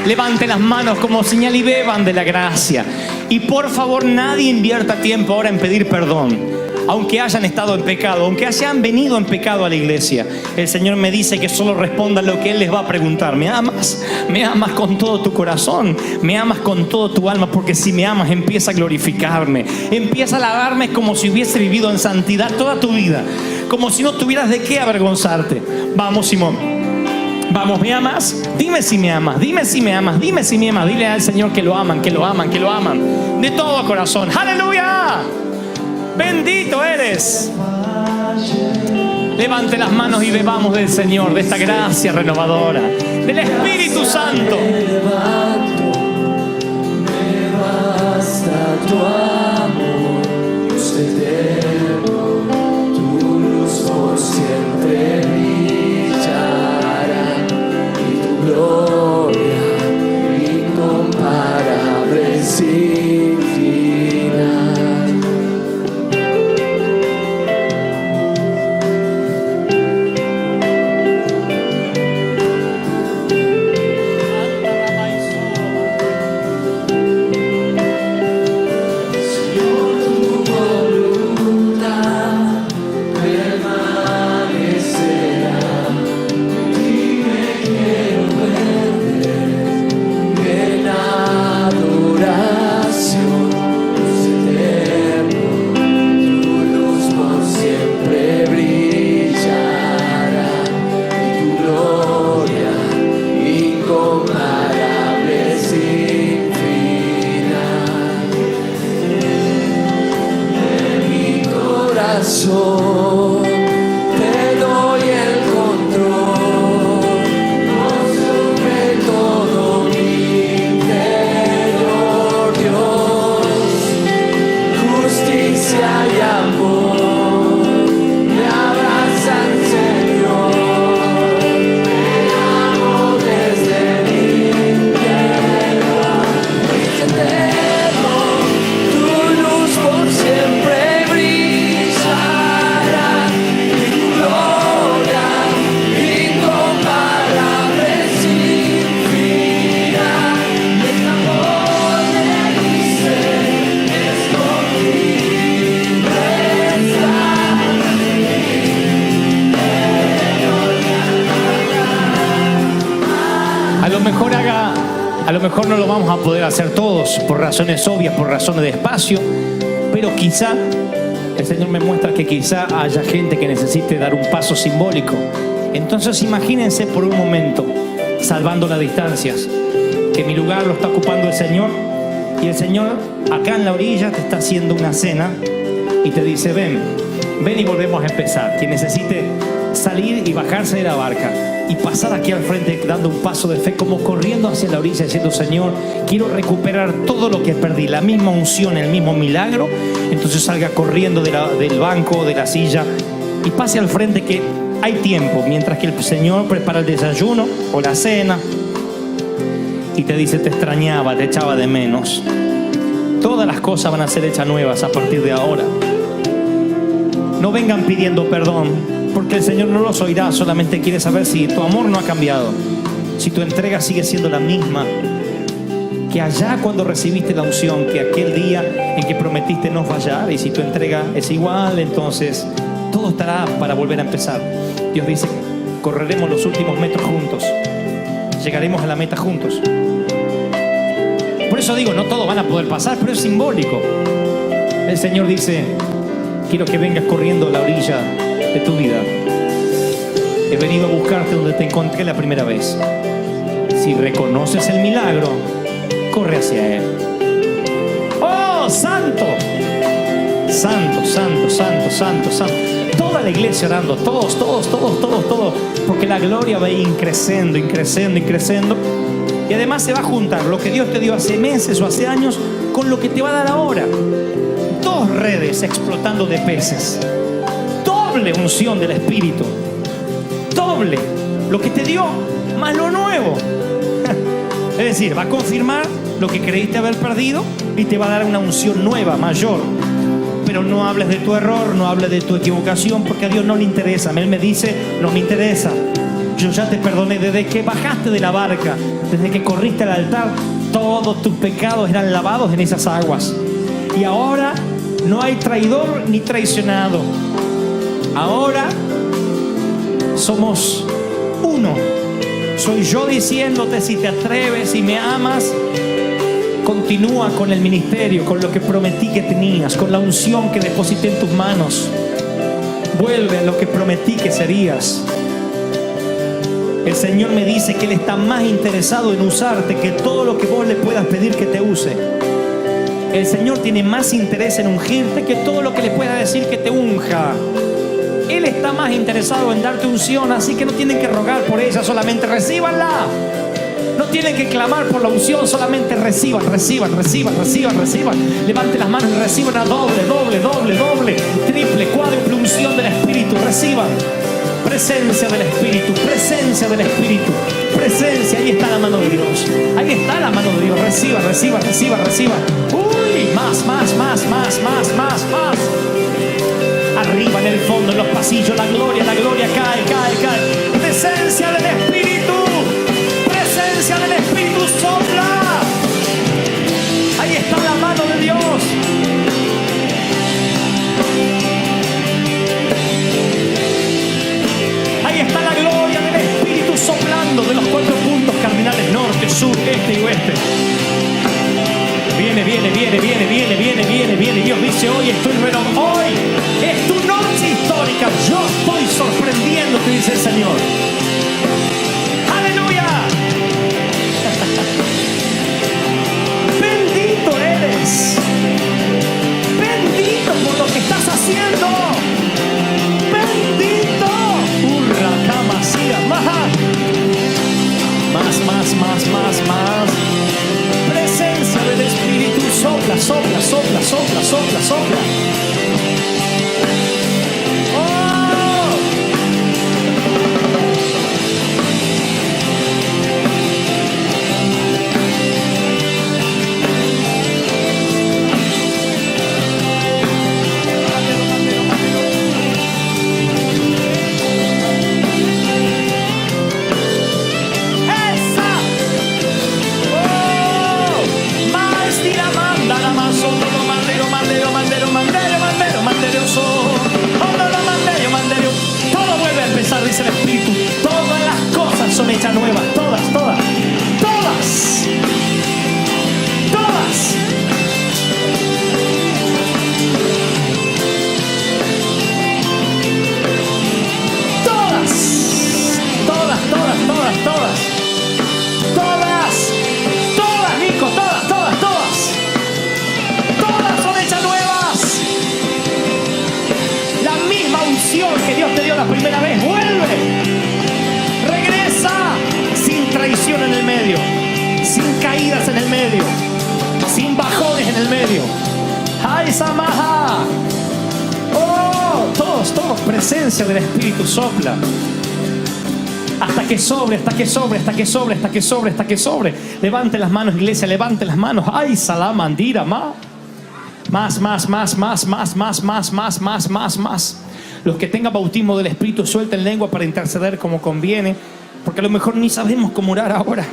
Levanten las manos como señal y beban de la gracia. Y por favor, nadie invierta tiempo ahora en pedir perdón. Aunque hayan estado en pecado, aunque hayan venido en pecado a la iglesia, el Señor me dice que solo respondan lo que Él les va a preguntar. ¿Me amas? ¿Me amas con todo tu corazón? ¿Me amas con todo tu alma? Porque si me amas, empieza a glorificarme. Empieza a alabarme como si hubiese vivido en santidad toda tu vida. Como si no tuvieras de qué avergonzarte. Vamos, Simón. Vamos, ¿me amas? Dime si me amas. Dime si me amas. Dime si me amas. Dile al Señor que lo aman, que lo aman, que lo aman. De todo corazón. ¡Aleluya! Bendito eres. Levante las manos y bebamos del Señor, de esta gracia renovadora, del Espíritu Santo. Me basta tu amor, Dios eterno, tu luz por siempre brillará y tu gloria incomparable sin final. Te doy el control, consume todo mi interior, Dios, justicia y amor, me abrazan, Señor, me amo desde mi interior, es eterno, tu luz por siempre brilla. mejor no lo vamos a poder hacer todos por razones obvias, por razones de espacio, pero quizá el Señor me muestra que quizá haya gente que necesite dar un paso simbólico. Entonces imagínense por un momento, salvando las distancias, que mi lugar lo está ocupando el Señor, y el Señor acá en la orilla te está haciendo una cena y te dice: ven y volvemos a empezar. Quien necesite salir y bajarse de la barca y pasar aquí al frente dando un paso de fe, como corriendo hacia la orilla diciendo: Señor, quiero recuperar todo lo que perdí, la misma unción, el mismo milagro. Entonces salga corriendo del banco, de la silla, y pase al frente, que hay tiempo, mientras que el Señor prepara el desayuno o la cena y te dice: te extrañaba, te echaba de menos. Todas las cosas van a ser hechas nuevas a partir de ahora. No vengan pidiendo perdón, porque el Señor no los oirá. Solamente quiere saber si tu amor no ha cambiado, si tu entrega sigue siendo la misma que allá cuando recibiste la unción, que aquel día en que prometiste no fallar. Y si tu entrega es igual, entonces todo estará para volver a empezar. Dios dice: correremos los últimos metros juntos, llegaremos a la meta juntos. Por eso digo, no todos van a poder pasar, pero es simbólico. El Señor dice: quiero que vengas corriendo a la orilla de tu vida. He venido a buscarte donde te encontré la primera vez. Si reconoces el milagro, corre hacia Él. ¡Oh, santo! Santo, santo, santo, santo, santo. Toda la iglesia orando, todos, porque la gloria va a ir creciendo, creciendo. Y además se va a juntar lo que Dios te dio hace meses o hace años con lo que te va a dar ahora. 2 redes explotando de peces. Doble unción del Espíritu. Doble lo que te dio más lo nuevo. Es decir, va a confirmar lo que creíste haber perdido y te va a dar una unción nueva, mayor. Pero no hables de tu error, no hables de tu equivocación, porque a Dios no le interesa. Él me dice: no me interesa. Yo ya te perdoné desde que bajaste de la barca, desde que corriste al altar. Todos tus pecados eran lavados en esas aguas. Y ahora no hay traidor ni traicionado. Ahora somos uno. Soy yo diciéndote: si te atreves y me amas, continúa con el ministerio, con lo que prometí que tenías, con la unción que deposité en tus manos. Vuelve a lo que prometí que serías. El Señor me dice que Él está más interesado en usarte que todo lo que vos le puedas pedir que te use. El Señor tiene más interés en ungirte que todo lo que le pueda decir que te unja. Él está más interesado en darte unción, así que no tienen que rogar por ella, solamente recíbanla. No tienen que clamar por la unción, solamente reciban. Levanten las manos y reciban a doble, triple, cuádruple unción del Espíritu. Reciban presencia del Espíritu, presencia. Ahí está la mano de Dios. Reciban. Uy, más. Arriba, en el fondo, en los pasillos, la gloria cae. Presencia del Espíritu sopla. Ahí está la mano de Dios. Ahí está la gloria del Espíritu soplando de los 4 puntos cardinales: norte, sur, este y oeste. Viene. Dios dice: hoy estoy renovando. Hoy es tu noche histórica. Yo estoy sorprendiéndote, dice el Señor. ¡Aleluya! Bendito eres. Bendito por lo que estás haciendo. Bendito. Más. Presencia del Espíritu. Sopla. Mandero. pasión que Dios te dio la primera vez. Vuelve. Regresa sin traición en el medio, sin caídas en el medio, sin bajones en el medio. ¡Ay, Samaha! ¡Oh! Todos, presencia del Espíritu sopla. Hasta que sobre, hasta que sobre, hasta que sobre, hasta que sobre, hasta que sobre. Levante las manos, iglesia, levante las manos. ¡Ay, Salamandira! Más. Los que tengan bautismo del Espíritu, suelten lengua para interceder como conviene. Porque a lo mejor ni sabemos cómo orar ahora.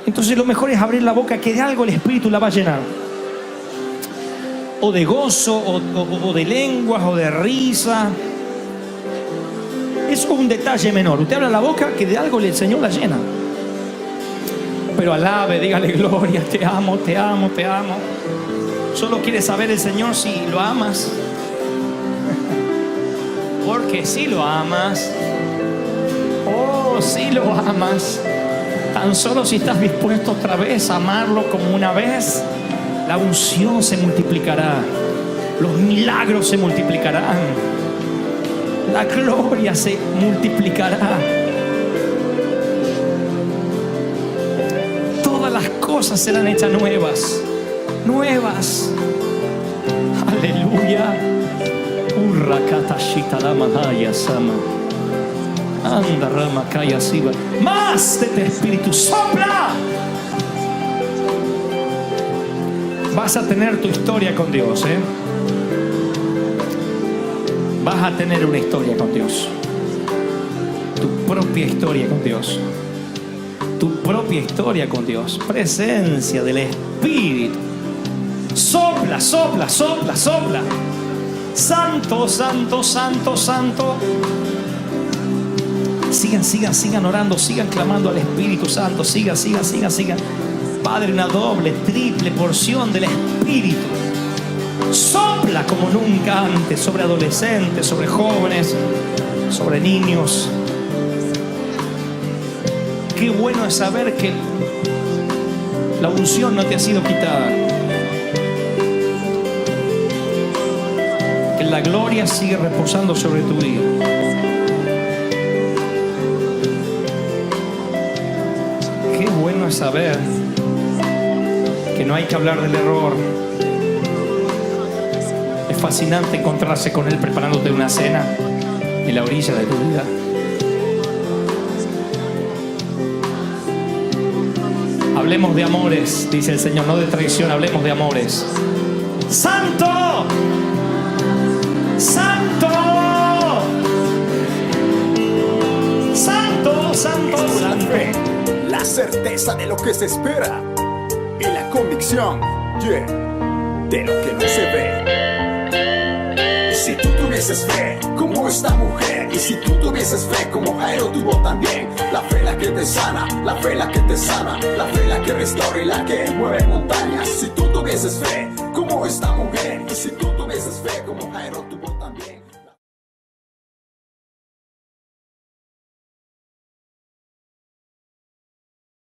Entonces lo mejor es abrir la boca, que de algo el Espíritu la va a llenar. O de gozo, o de lenguas, o de risa. Eso es un detalle menor. Usted abre la boca, que de algo el Señor la llena. Pero alabe, dígale gloria, te amo, te amo, te amo. Solo quiere saber el Señor si lo amas. Porque si lo amas, oh, si lo amas, tan solo si estás dispuesto otra vez a amarlo como una vez, la unción se multiplicará, los milagros se multiplicarán, la gloria se multiplicará. Todas las cosas serán hechas nuevas. Aleluya. Anda, rama, calla, siva. Más de tu Espíritu, sopla. Vas a tener tu historia con Dios, Vas a tener una historia con Dios. Tu propia historia con Dios. Tu propia historia con Dios. Presencia del Espíritu. Sopla, sopla, sopla, sopla. Santo, santo, santo, santo. Sigan orando, sigan clamando al Espíritu Santo. Sigan. Padre, una doble, triple porción del Espíritu. Sopla como nunca antes sobre adolescentes, sobre jóvenes, sobre niños. Qué bueno es saber que la unción no te ha sido quitada. Que la gloria sigue reposando sobre tu vida. Qué bueno es saber que no hay que hablar del error. Es fascinante encontrarse con Él preparándote una cena en la orilla de tu vida. Hablemos de amores, dice el Señor, no de traición, hablemos de amores. ¡Santo! ¡Santo! ¡Santo, santo, La santo! fe, la certeza de lo que se espera y la convicción, de lo que no se ve. Si tú tuvieses fe como esta mujer, y si tú tuvieses fe como Jairo tuvo también, la fe la que te sana, la fe la que te sana, la fe la que restaura y la que mueve montañas. Si tú tuvieses fe como esta mujer, y si tú tuvieses fe como Jairo